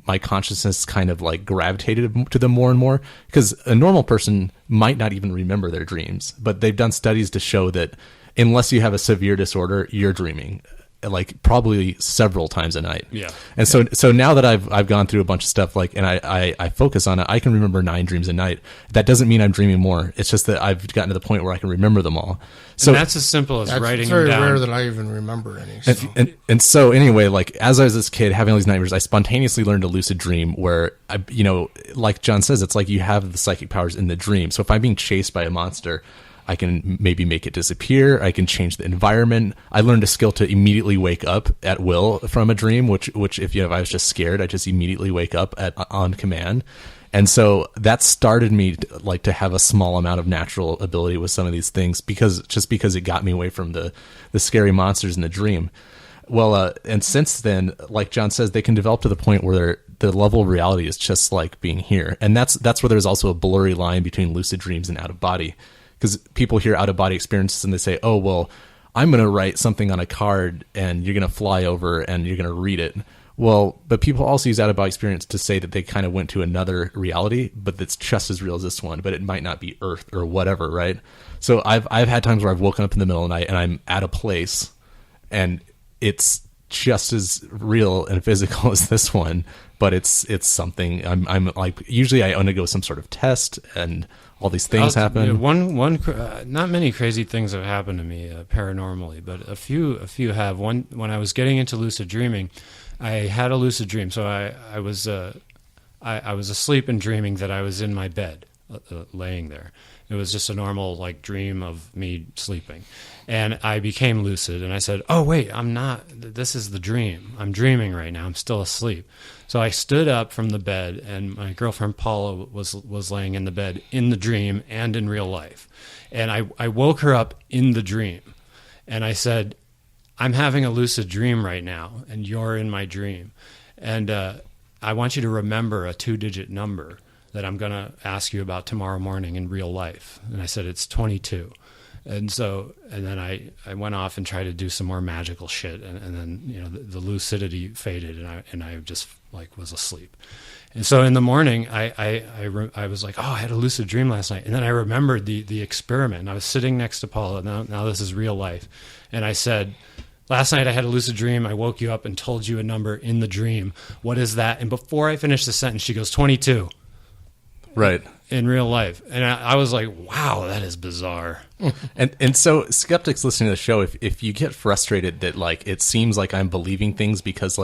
my consciousness kind of like gravitated to them more and more, because a normal person might not even remember their dreams, but they've done studies to show that unless you have a severe disorder, you're dreaming like probably several times a night. Yeah. And so now that I've gone through a bunch of stuff, like, and I focus on it, I can remember 9 dreams a night. That doesn't mean I'm dreaming more. It's just that I've gotten to the point where I can remember them all. So and that's as simple as writing them down. It's very rare that I even remember any. So. And so anyway, like as I was this kid having all these nightmares, I spontaneously learned to lucid dream where like John says, it's like you have the psychic powers in the dream. So if I'm being chased by a monster, I can maybe make it disappear. I can change the environment. I learned a skill to immediately wake up at will from a dream, which if I was just scared, I just immediately wake up on command. And so that started me to have a small amount of natural ability with some of these things because it got me away from the scary monsters in the dream. Well, and since then, like John says, they can develop to the point where the level of reality is just like being here. And that's where there's also a blurry line between lucid dreams and out of body. Because people hear out-of-body experiences and they say, oh, well, I'm going to write something on a card and you're going to fly over and you're going to read it. Well, but people also use out-of-body experience to say that they kind of went to another reality, but that's just as real as this one, but it might not be Earth or whatever, right? So I've had times where I've woken up in the middle of the night and I'm at a place and it's just as real and physical as this one, but it's something I'm like, usually I undergo some sort of test and all these things happen. Not many crazy things have happened to me paranormally, but a few have. One, when I was getting into lucid dreaming, I had a lucid dream. So I was asleep and dreaming that I was in my bed, laying there. It was just a normal like dream of me sleeping, and I became lucid. And I said, "Oh wait, I'm not. This is the dream. I'm dreaming right now. I'm still asleep." So I stood up from the bed, and my girlfriend Paula was laying in the bed in the dream and in real life. And I woke her up in the dream, and I said, "I'm having a lucid dream right now, and you're in my dream. And I want you to remember a 2-digit number that I'm going to ask you about tomorrow morning in real life." And I said, "It's 22. And then I went off and tried to do some more magical shit, and then the lucidity faded, and I just like was asleep. And so in the morning, I was like, oh, I had a lucid dream last night, and then I remembered the experiment. And I was sitting next to Paula. Now this is real life, and I said, last night I had a lucid dream. I woke you up and told you a number in the dream. What is that? And before I finished the sentence, she goes, 22. Right. In real life. And I was like, wow, that is bizarre. And so skeptics listening to the show, if you get frustrated that like it seems like I'm believing things because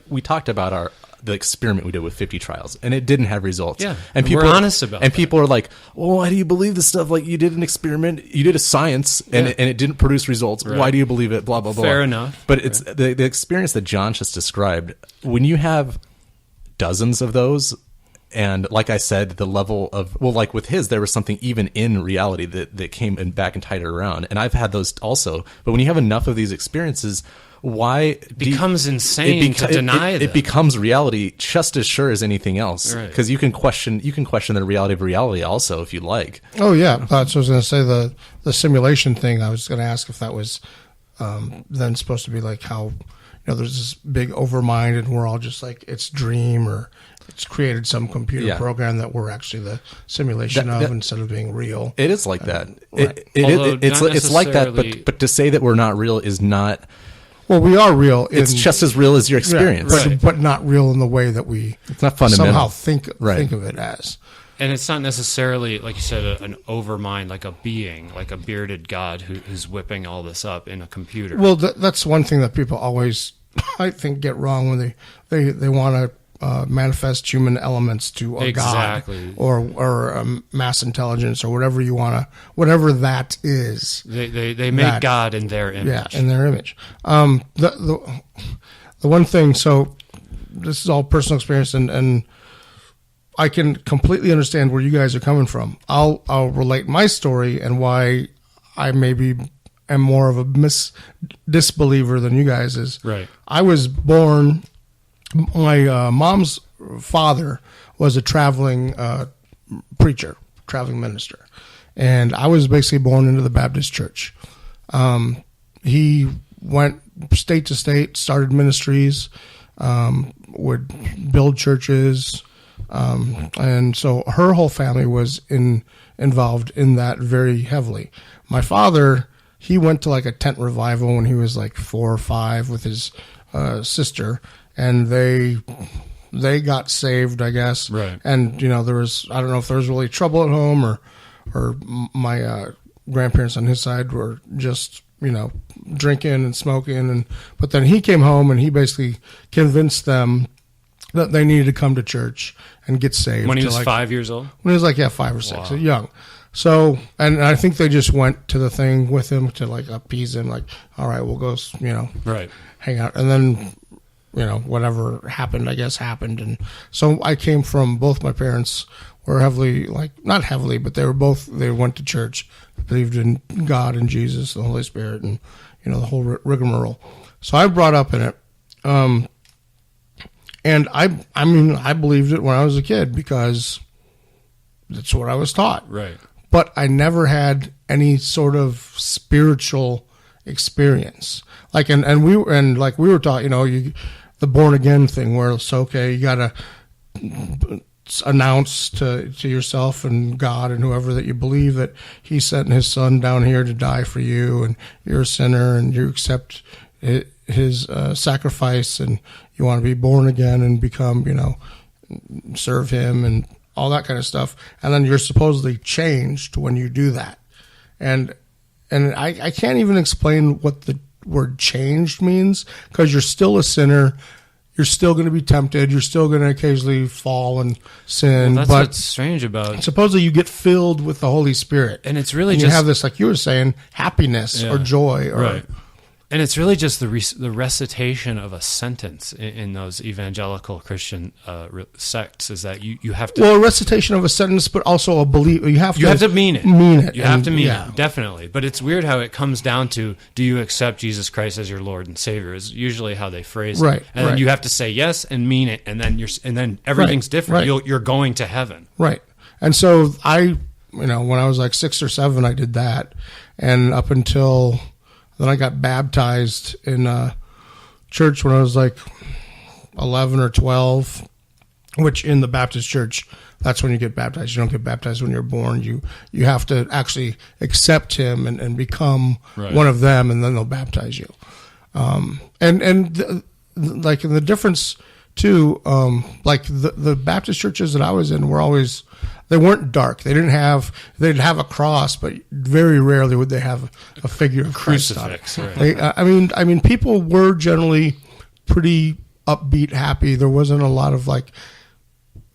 we talked about the experiment we did with 50 trials and it didn't have results. Yeah. And people we're honest about and that. people are like, well, why do you believe this stuff? Like you did an experiment, you did a science and it didn't produce results. Right. Why do you believe it? Blah, blah, blah. Fair enough. But it's the experience that John just described. When you have dozens of those, and like I said, the level of, well, like with his, there was something even in reality that came back and tied it around. And I've had those also. But when you have enough of these experiences, why it becomes insane to deny them. It becomes reality just as sure as anything else. Because you can question the reality of reality also if you like. Oh yeah, that's what I was going to say. The simulation thing. I was going to ask if that was then supposed to be like how there's this big overmind and we're all just like it's dream or it's created some computer program that we're actually the simulation of instead of being real. It is like that. Right. It's like that. But to say that we're not real is not. Well, we are real. It's just as real as your experience, but not real in the way that we it's not fundamental. Somehow think of it as. And it's not necessarily, like you said, an overmind, like a being, like a bearded god who's whipping all this up in a computer. Well, that's one thing that people always, I think, get wrong when they want to manifest human elements to a god or mass intelligence or whatever that is. They make God in their image. Yeah, in their image. The one thing, so this is all personal experience, and I can completely understand where you guys are coming from. I'll relate my story and why I maybe am more of a disbeliever than you guys is. Right. I was born. My mom's father was a traveling preacher, traveling minister, and I was basically born into the Baptist church. He went state to state, started ministries, would build churches. And so her whole family was involved in that very heavily. My father, he went to like a tent revival when he was like 4 or 5 with his sister, and they got saved, I guess. Right. And there was, I don't know if there was really trouble at home or my grandparents on his side were just drinking and smoking, but then he came home and he basically convinced them that they needed to come to church and get saved. When he was 5 years old? When he was like, 5 or 6, young. So, and I think they just went to the thing with him to like appease him, like, all right, we'll go, hang out. And then, whatever happened, I guess happened. And so I came from, both my parents were heavily, like, not heavily, but they went to church, believed in God and Jesus, the Holy Spirit, and, the whole rigmarole. So I brought up in it. And I mean, I believed it when I was a kid because that's what I was taught. Right. But I never had any sort of spiritual experience. Like, and we were taught, the born again thing where it's okay, you got to announce to yourself and God and whoever that you believe that he sent his son down here to die for you and you're a sinner and you accept his sacrifice and you want to be born again and become, serve him and all that kind of stuff. And then you're supposedly changed when you do that. And I can't even explain what the word changed means because you're still a sinner. You're still going to be tempted. You're still going to occasionally fall and sin. Well, that's what's strange about. Supposedly you get filled with the Holy Spirit. And it's really and just. You have this, like you were saying, happiness or joy. Right. And it's really just the recitation of a sentence in those evangelical Christian sects is that you have to... Well, a recitation of a sentence, but also a belief. You have to mean it. Mean it. You have to mean it, definitely. But it's weird how it comes down to, do you accept Jesus Christ as your Lord and Savior is usually how they phrase it. And then you have to say yes and mean it, and then everything's different. Right. You're going to heaven. Right. And so I when I was like 6 or 7, I did that, and up until then, I got baptized in church when I was like 11 or 12. Which in the Baptist church, that's when you get baptized. You don't get baptized when you're born. You have to actually accept him and become one of them, and then they'll baptize you. Like in the difference too, like the Baptist churches that I was in they weren't dark. They'd have a cross, but very rarely would they have a figure of crucifix. Right. I mean, people were generally pretty upbeat, happy. There wasn't a lot of like.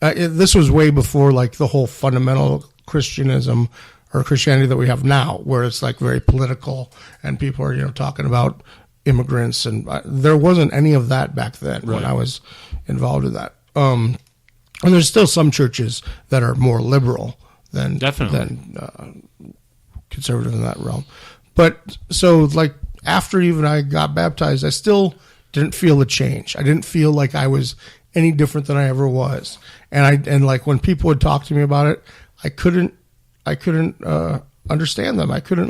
This was way before like the whole fundamental Christianism or Christianity that we have now, where it's like very political and people are talking about immigrants, and there wasn't any of that back then when I was involved in that. And there's still some churches that are more liberal than conservative in that realm. But so like after even I got baptized, I still didn't feel a change. I didn't feel like I was any different than I ever was. And like when people would talk to me about it, I couldn't understand them. I couldn't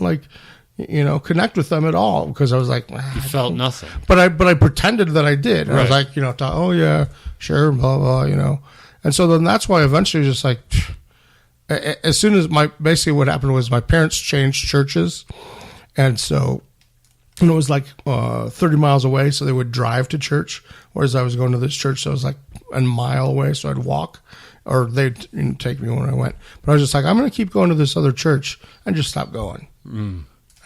connect with them at all because I was like, you felt nothing. But I pretended that I did. I was like, oh yeah, sure, blah blah, And so then that's why eventually just like, as soon as basically what happened was my parents changed churches, and so. And it was like 30 miles away, so they would drive to church, whereas I was going to this church that was like a mile away, so I'd walk, or they'd take me when I went. But I was just like, I'm going to keep going to this other church and just stop going.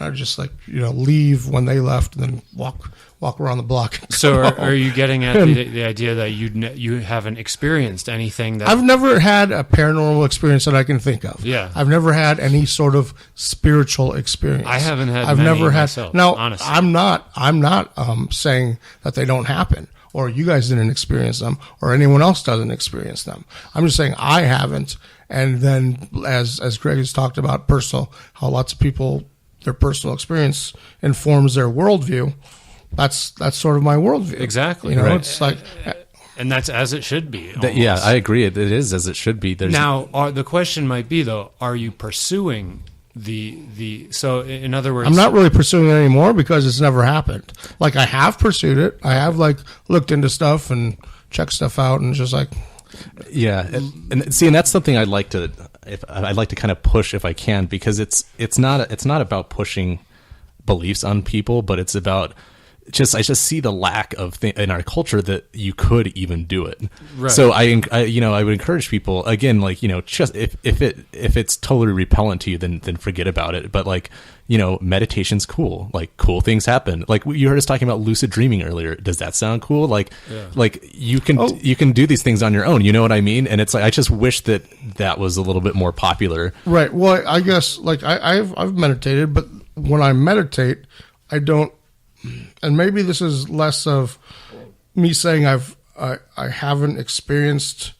I'd just like, leave when they left and then walk around the block. So are you getting at the idea that you haven't experienced anything that... I've never had a paranormal experience that I can think of. Yeah. I've never had any sort of spiritual experience. I haven't had I've many never had myself, now, honestly. I'm not saying that they don't happen, or you guys didn't experience them, or anyone else doesn't experience them. I'm just saying I haven't. And then as Greg has talked about how lots of people, their personal experience informs their worldview. That's sort of my worldview. Exactly. It's like, and that's as it should be. Yeah, I agree. It is as it should be. Now, the question might be though: are you pursuing the? So, in other words, I'm not really pursuing it anymore because it's never happened. Like I have pursued it. I have like looked into stuff and checked stuff out, and just like. Yeah, and that's something I'd like to kind of push if I can, because it's not about pushing beliefs on people, but it's about I just see the lack of in our culture that you could even do it. Right. So I would encourage people again, like, just if it's totally repellent to you, then forget about it. But like, meditation's cool. Like cool things happen. Like you heard us talking about lucid dreaming earlier. Does that sound cool? Like, like you can do these things on your own. You know what I mean? And it's like, I just wish that was a little bit more popular. Right. Well, I guess like I've meditated, but when I meditate, I don't. And maybe this is less of me saying I haven't experienced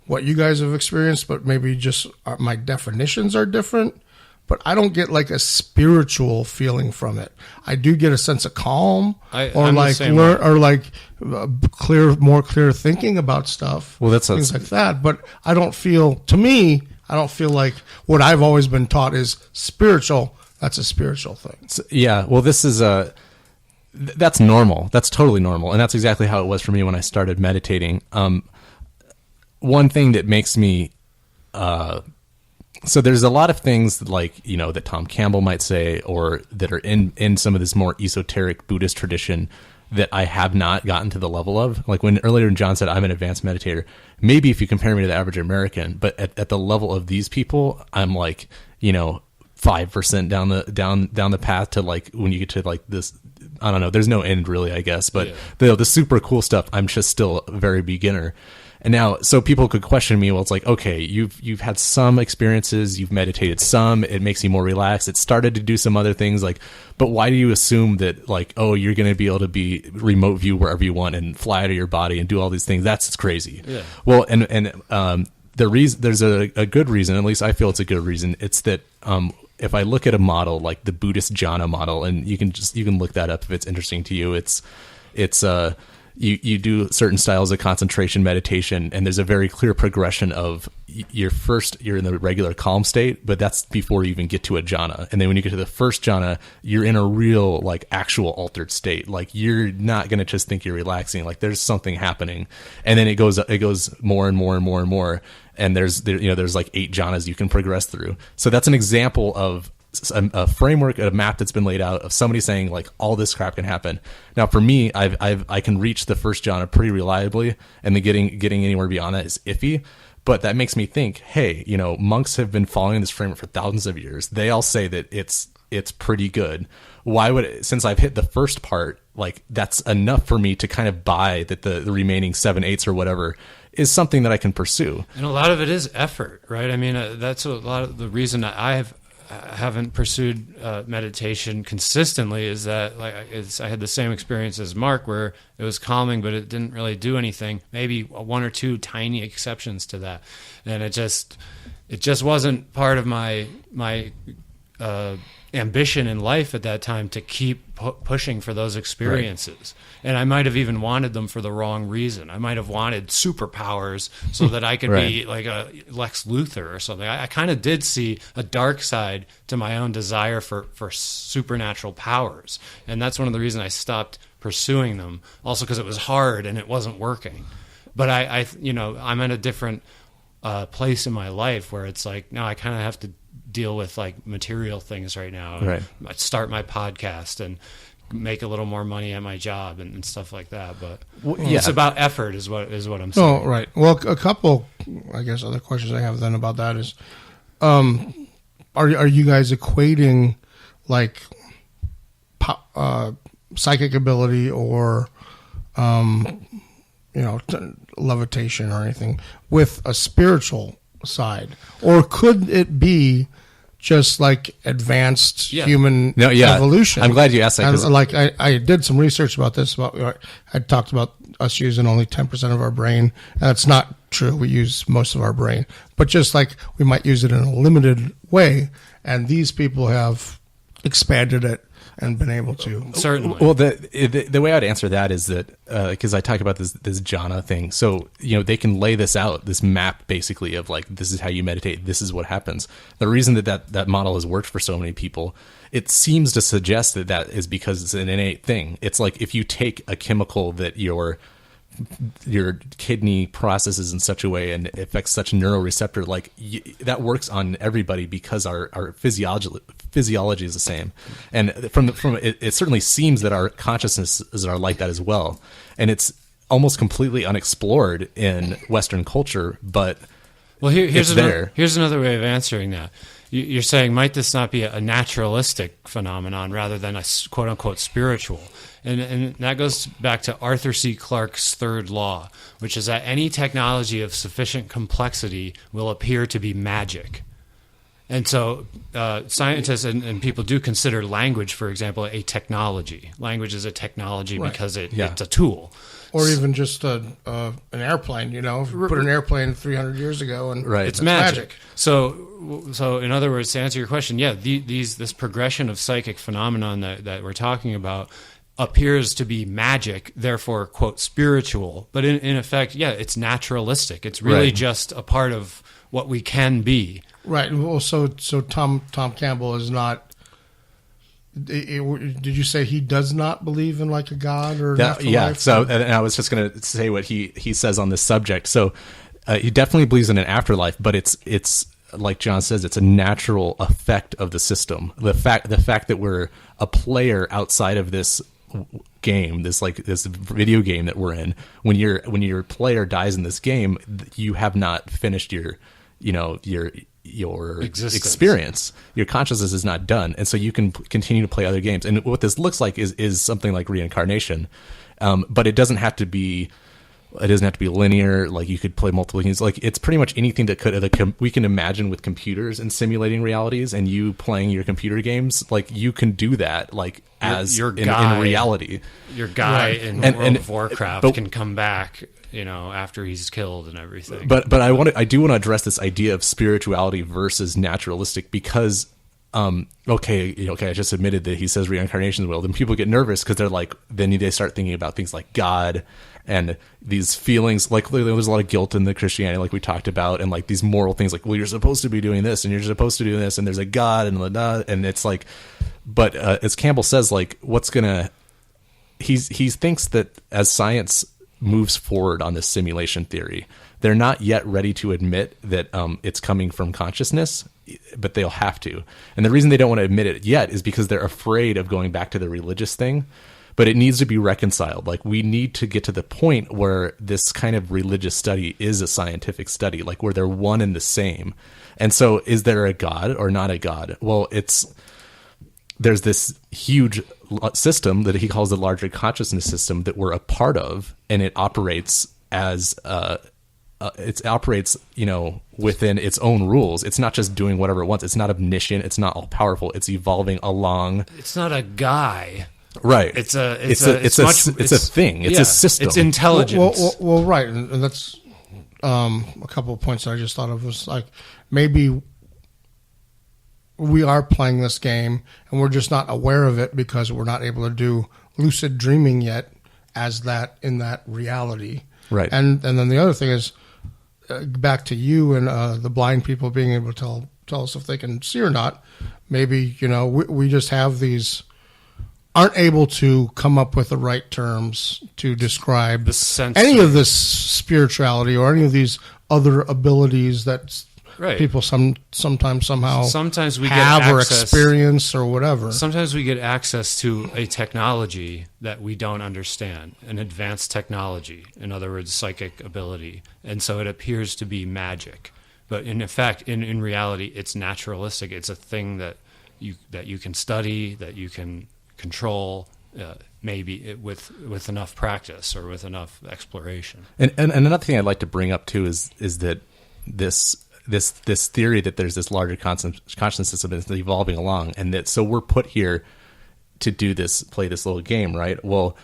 what you guys have experienced, but maybe just my definitions are different. But I don't get like a spiritual feeling from it. I do get a sense of calm, or more clear thinking about stuff. Well, that's things like that. But I don't feel. To me, I don't feel like what I've always been taught is spiritual. That's a spiritual thing. So, yeah. Well, this is that's normal. That's totally normal. And that's exactly how it was for me when I started meditating. One thing that makes me, so there's a lot of things that, like, that Tom Campbell might say, or that are in some of this more esoteric Buddhist tradition that I have not gotten to the level of. Like when earlier John said, I'm an advanced meditator. Maybe if you compare me to the average American, but at the level of these people, I'm like, 5% down the path to like, when you get to like this, I don't know, there's no end really, I guess, but the super cool stuff, I'm just still a very beginner. And now, so people could question me, well, it's like, okay, you've had some experiences, you've meditated some, it makes you more relaxed, it started to do some other things, like, but why do you assume that, like, oh, you're going to be able to be remote view wherever you want and fly out of your body and do all these things? That's crazy. Yeah. Well, and the reason, there's a good reason, at least I feel it's a good reason, it's that, if I look at a model like the Buddhist jhana model, and you can look that up if it's interesting to you, it's you do certain styles of concentration meditation, and there's a very clear progression of you're in the regular calm state, but that's before you even get to a jhana. And then when you get to the first jhana, you're in a real, like, actual altered state. Like, you're not going to just think you're relaxing. Like, there's something happening. And then it goes more and more and more and more. And there's like 8 jhanas you can progress through. So that's an example of a framework, a map that's been laid out of somebody saying, like, all this crap can happen. Now, for me, I can reach the first jhana pretty reliably, and then getting anywhere beyond that is iffy. But that makes me think, hey, monks have been following this framework for thousands of years. They all say that it's pretty good. Why would, since I've hit the first part, like, that's enough for me to kind of buy that the remaining 7/8 or whatever is something that I can pursue. And a lot of it is effort, right? I mean, that's a lot of the reason I haven't pursued meditation consistently is that, like, I had the same experience as Mark, where it was calming, but it didn't really do anything. Maybe 1 or 2 tiny exceptions to that, and it just wasn't part of my ambition in life at that time to keep pushing for those experiences. Right. And I might have even wanted them for the wrong reason. I might have wanted superpowers so that I could be like a Lex Luthor or something. I kind of did see a dark side to my own desire for supernatural powers. And that's one of the reasons I stopped pursuing them. Also because it was hard and it wasn't working. But I'm in a different place in my life where it's like, no, I kind of have to deal with, like, material things right now. Right. Start my podcast and make a little more money at my job and stuff like that. But yeah. It's about effort is what I'm saying. Oh, right. Well, a couple, I guess, other questions I have then about that is, are you guys equating, like, psychic ability or, levitation or anything with a spiritual side? Or could it be just like advanced human evolution? I'm glad you asked that. Like, I did some research about this. I talked about us using only 10% of our brain. That's not true. We use most of our brain, but just like we might use it in a limited way, and these people have expanded it and been able to. Certainly. Well, the way I'd answer that is that because I talk about this jhana thing, so they can lay this out, this map basically of, like, this is how you meditate, this is what happens. The reason that model has worked for so many people, it seems to suggest that is because it's an innate thing. It's like if you take a chemical that your kidney processes in such a way and affects such a neuroreceptor, like, that works on everybody because our physiology is the same. And from it certainly seems that our consciousnesses are like that as well. And it's almost completely unexplored in Western culture, but here's another way of answering that. You're saying, might this not be a naturalistic phenomenon rather than a quote-unquote spiritual? And that goes back to Arthur C. Clarke's third law, which is that any technology of sufficient complexity will appear to be magic. And so scientists and people do consider language, for example, a technology. Language is a technology because it's a tool. Or even just an airplane, If you put an airplane 300 years ago, and it's magic. So in other words, to answer your question, this progression of psychic phenomenon that we're talking about appears to be magic, therefore, quote, spiritual. But in effect, it's naturalistic. It's really just a part of what we can be. Right. Well, so Tom Campbell is not. Did you say he does not believe in, like, a god or an afterlife? Yeah. So, and I was just going to say what he says on this subject. So, he definitely believes in an afterlife, but it's like John says, it's a natural effect of the system. The fact that we're a player outside of this game, this video game that we're in, when your player dies in this game, you have not finished your experience. Your consciousness is not done, and so you can continue to play other games. And what this looks like is something like reincarnation, but it doesn't have to be. It doesn't have to be linear. Like, you could play multiple games. Like, it's pretty much anything that we can imagine with computers and simulating realities, and you playing your computer games. Like, you can do that. Like, as in reality, your guy in World of Warcraft can come back, after he's killed and everything. But I do want to address this idea of spirituality versus naturalistic, because okay, I just admitted that he says reincarnation is real. Then people get nervous because they're like, then they start thinking about things like God and these feelings. Like there's a lot of guilt in the Christianity, like we talked about, and like these moral things, like, well, you're supposed to be doing this and you're supposed to do this, and there's a God and it's like, but as Campbell says, like he thinks that as science moves forward on this simulation theory, they're not yet ready to admit that it's coming from consciousness, but they'll have to. And the reason they don't want to admit it yet is because they're afraid of going back to the religious thing. But it needs to be reconciled. Like, we need to get to the point where this kind of religious study is a scientific study, like where they're one and the same. And so is there a God or not a God? Well, there's this huge system that he calls the larger consciousness system that we're a part of, and it operates as within its own rules. It's not just doing whatever it wants. It's not omniscient. It's not all powerful. It's evolving along. It's not a guy. Right. It's a thing. It's a system. It's intelligence. Well, right. And that's a couple of points that I just thought of was like, maybe we are playing this game and we're just not aware of it because we're not able to do lucid dreaming yet as that in that reality. Right. And then the other thing is, back to you and the blind people being able to tell us if they can see or not. Maybe, we just have these, aren't able to come up with the right terms to describe any of this spirituality or any of these other abilities that people sometimes we have get or access, experience or whatever. Sometimes we get access to a technology that we don't understand, an advanced technology, in other words, psychic ability, and so it appears to be magic. But in effect, in reality, it's naturalistic. It's a thing that you can study, that you can control, maybe with enough practice or with enough exploration. And another thing I'd like to bring up too is that this theory that there's this larger consciousness system that's evolving along, and that so we're put here to do this, play this little game, right? Well,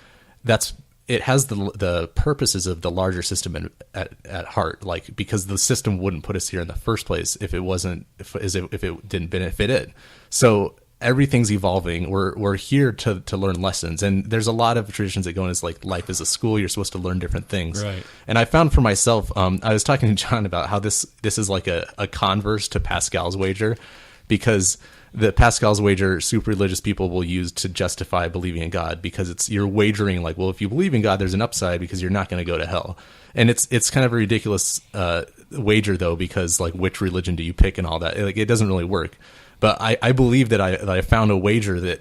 it has the purposes of the larger system at heart, like, because the system wouldn't put us here in the first place if it didn't benefit it. So everything's evolving. We're here to learn lessons, and there's a lot of traditions that go in as like life is a school. You're supposed to learn different things. Right. And I found for myself, I was talking to John about how this is like a converse to Pascal's wager, because the Pascal's wager super religious people will use to justify believing in God, because you're wagering like, well, if you believe in God, there's an upside because you're not going to go to hell. And it's kind of a ridiculous wager though, because like, which religion do you pick and all that? Like, it doesn't really work. But I believe that I found a wager that,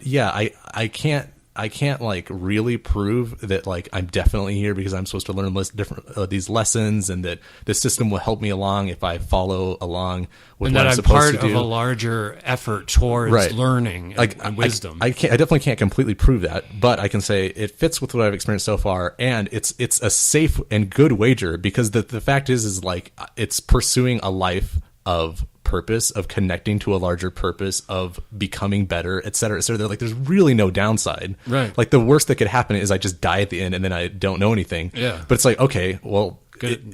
I can't like really prove that like I'm definitely here because I'm supposed to learn different these lessons, and that the system will help me along if I follow along with and what that I'm I'm supposed part to do. of a larger effort towards learning and wisdom. I definitely can't completely prove that, but I can say it fits with what I've experienced so far, and it's a safe and good wager, because the fact is like it's pursuing a life of purpose, of connecting to a larger purpose, of becoming better, et cetera, et cetera. Like, there's really no downside. Right. Like, the worst that could happen is I just die at the end and then I don't know anything. Yeah. But it's like, okay, well,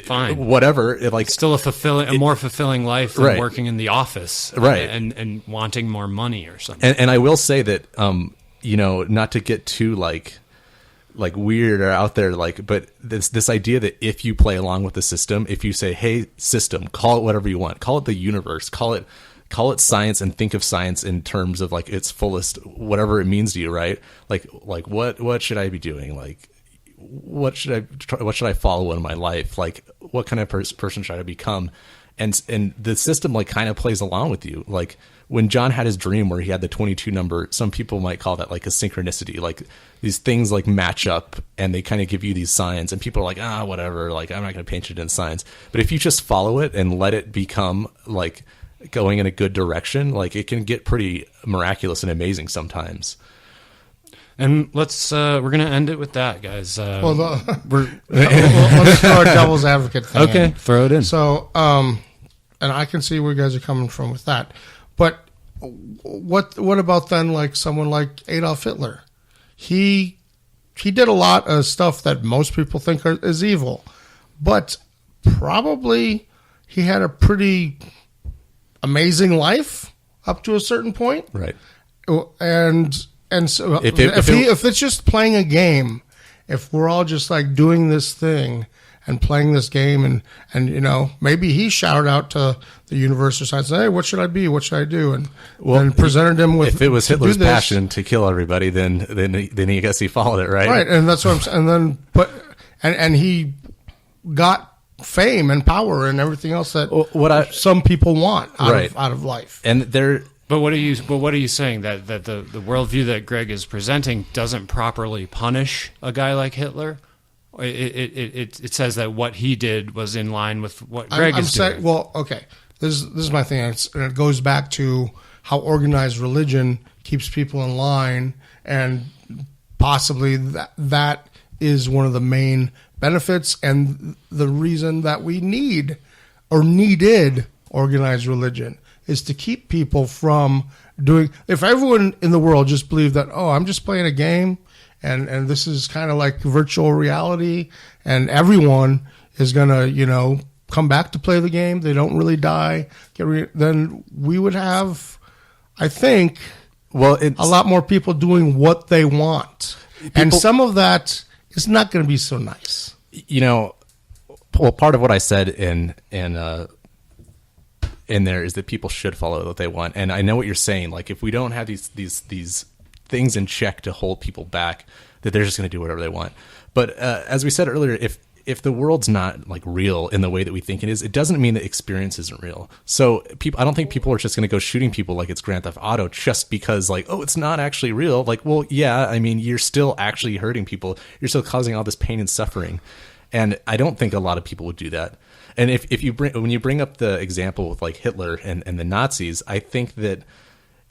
fine, whatever. Still a more fulfilling life than working in the office, right? And wanting more money or something. And I will say that, not to get too like weird or out there, like, but this idea that if you play along with the system, if you say, hey, system, call it whatever you want, call it the universe, call it science, and think of science in terms of like its fullest, whatever it means to you, right? Like what should I be doing? Like, what should I follow in my life? Like, what kind of person should I become? And the system like kind of plays along with you. Like, when John had his dream where he had the 22 number, some people might call that like a synchronicity. Like, these things like match up and they kind of give you these signs, and people are like, whatever, like, I'm not going to paint it in signs. But if you just follow it and let it become like going in a good direction, like, it can get pretty miraculous and amazing sometimes. And let's we're going to end it with that, guys. Let's throw a devil's advocate thing Okay, in. Throw it in. So, and I can see where you guys are coming from with that. But what about then like someone like Adolf Hitler? He did a lot of stuff that most people think is evil, but probably he had a pretty amazing life. up to a certain point. Right. And so If if it's just playing a game, if we're all just like doing this thing and playing this game, and you know, maybe he shouted out to the universe or something, hey, what should I be? What should I do? And presented him with, if it was Hitler's passion to kill everybody, then he guess he followed it, right? Right, and that's what I'm saying. And he got fame and power and everything else that some people want out of life. And there. But what are you saying, that the worldview that Greg is presenting doesn't properly punish a guy like Hitler? It says that what he did was in line with what Greg is doing. Well, okay, this is my thing, and it goes back to how organized religion keeps people in line, and possibly that is one of the main benefits and the reason that we needed organized religion, is to keep people from doing. If everyone in the world just believed that, oh, I'm just playing a game, and this is kind of like virtual reality, and everyone is gonna, you know, come back to play the game, they don't really die, then we would have, I think, a lot more people doing what they want, and some of that is not going to be so nice. You know, well, part of what I said in there is that people should follow what they want, and I know what you're saying. Like, if we don't have these things in check to hold people back, that they're just going to do whatever they want. But as we said earlier, if the world's not like real in the way that we think it is, it doesn't mean that experience isn't real. So I don't think people are just going to go shooting people like it's Grand Theft Auto just because, like, oh, it's not actually real. Like, well, yeah, I mean, you're still actually hurting people. You're still causing all this pain and suffering. And I don't think a lot of people would do that. And when you bring up the example with like Hitler and the Nazis, I think that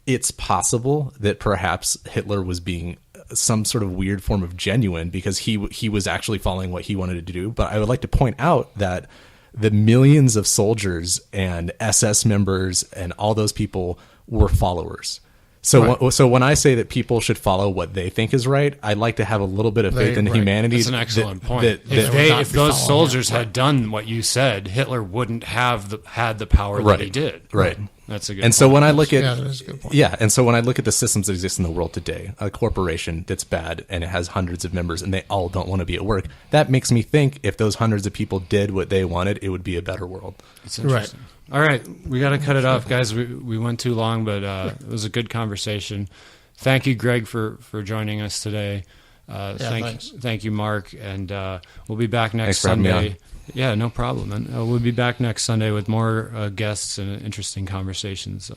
it's possible that perhaps Hitler was being some sort of weird form of genuine because he was actually following what he wanted to do. But I would like to point out that the millions of soldiers and SS members and all those people were followers. So when I say that people should follow what they think is right, I'd like to have a little bit of faith in humanity. That's an excellent point. If those soldiers had done what you said, Hitler wouldn't have had the power that he did. Right. That's a good point. So when I look at that's a good point. and so when I look at the systems that exist in the world today, a corporation that's bad and it has hundreds of members and they all don't want to be at work, that makes me think if those hundreds of people did what they wanted, it would be a better world. That's interesting. All right, we got to cut it off, guys. We went too long, but it was a good conversation. Thank you, Greg, for joining us today. Thank you, Mark, and we'll be back next Sunday. Yeah, no problem. And we'll be back next Sunday with more guests and interesting conversations.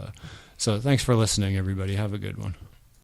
So thanks for listening, everybody. Have a good one.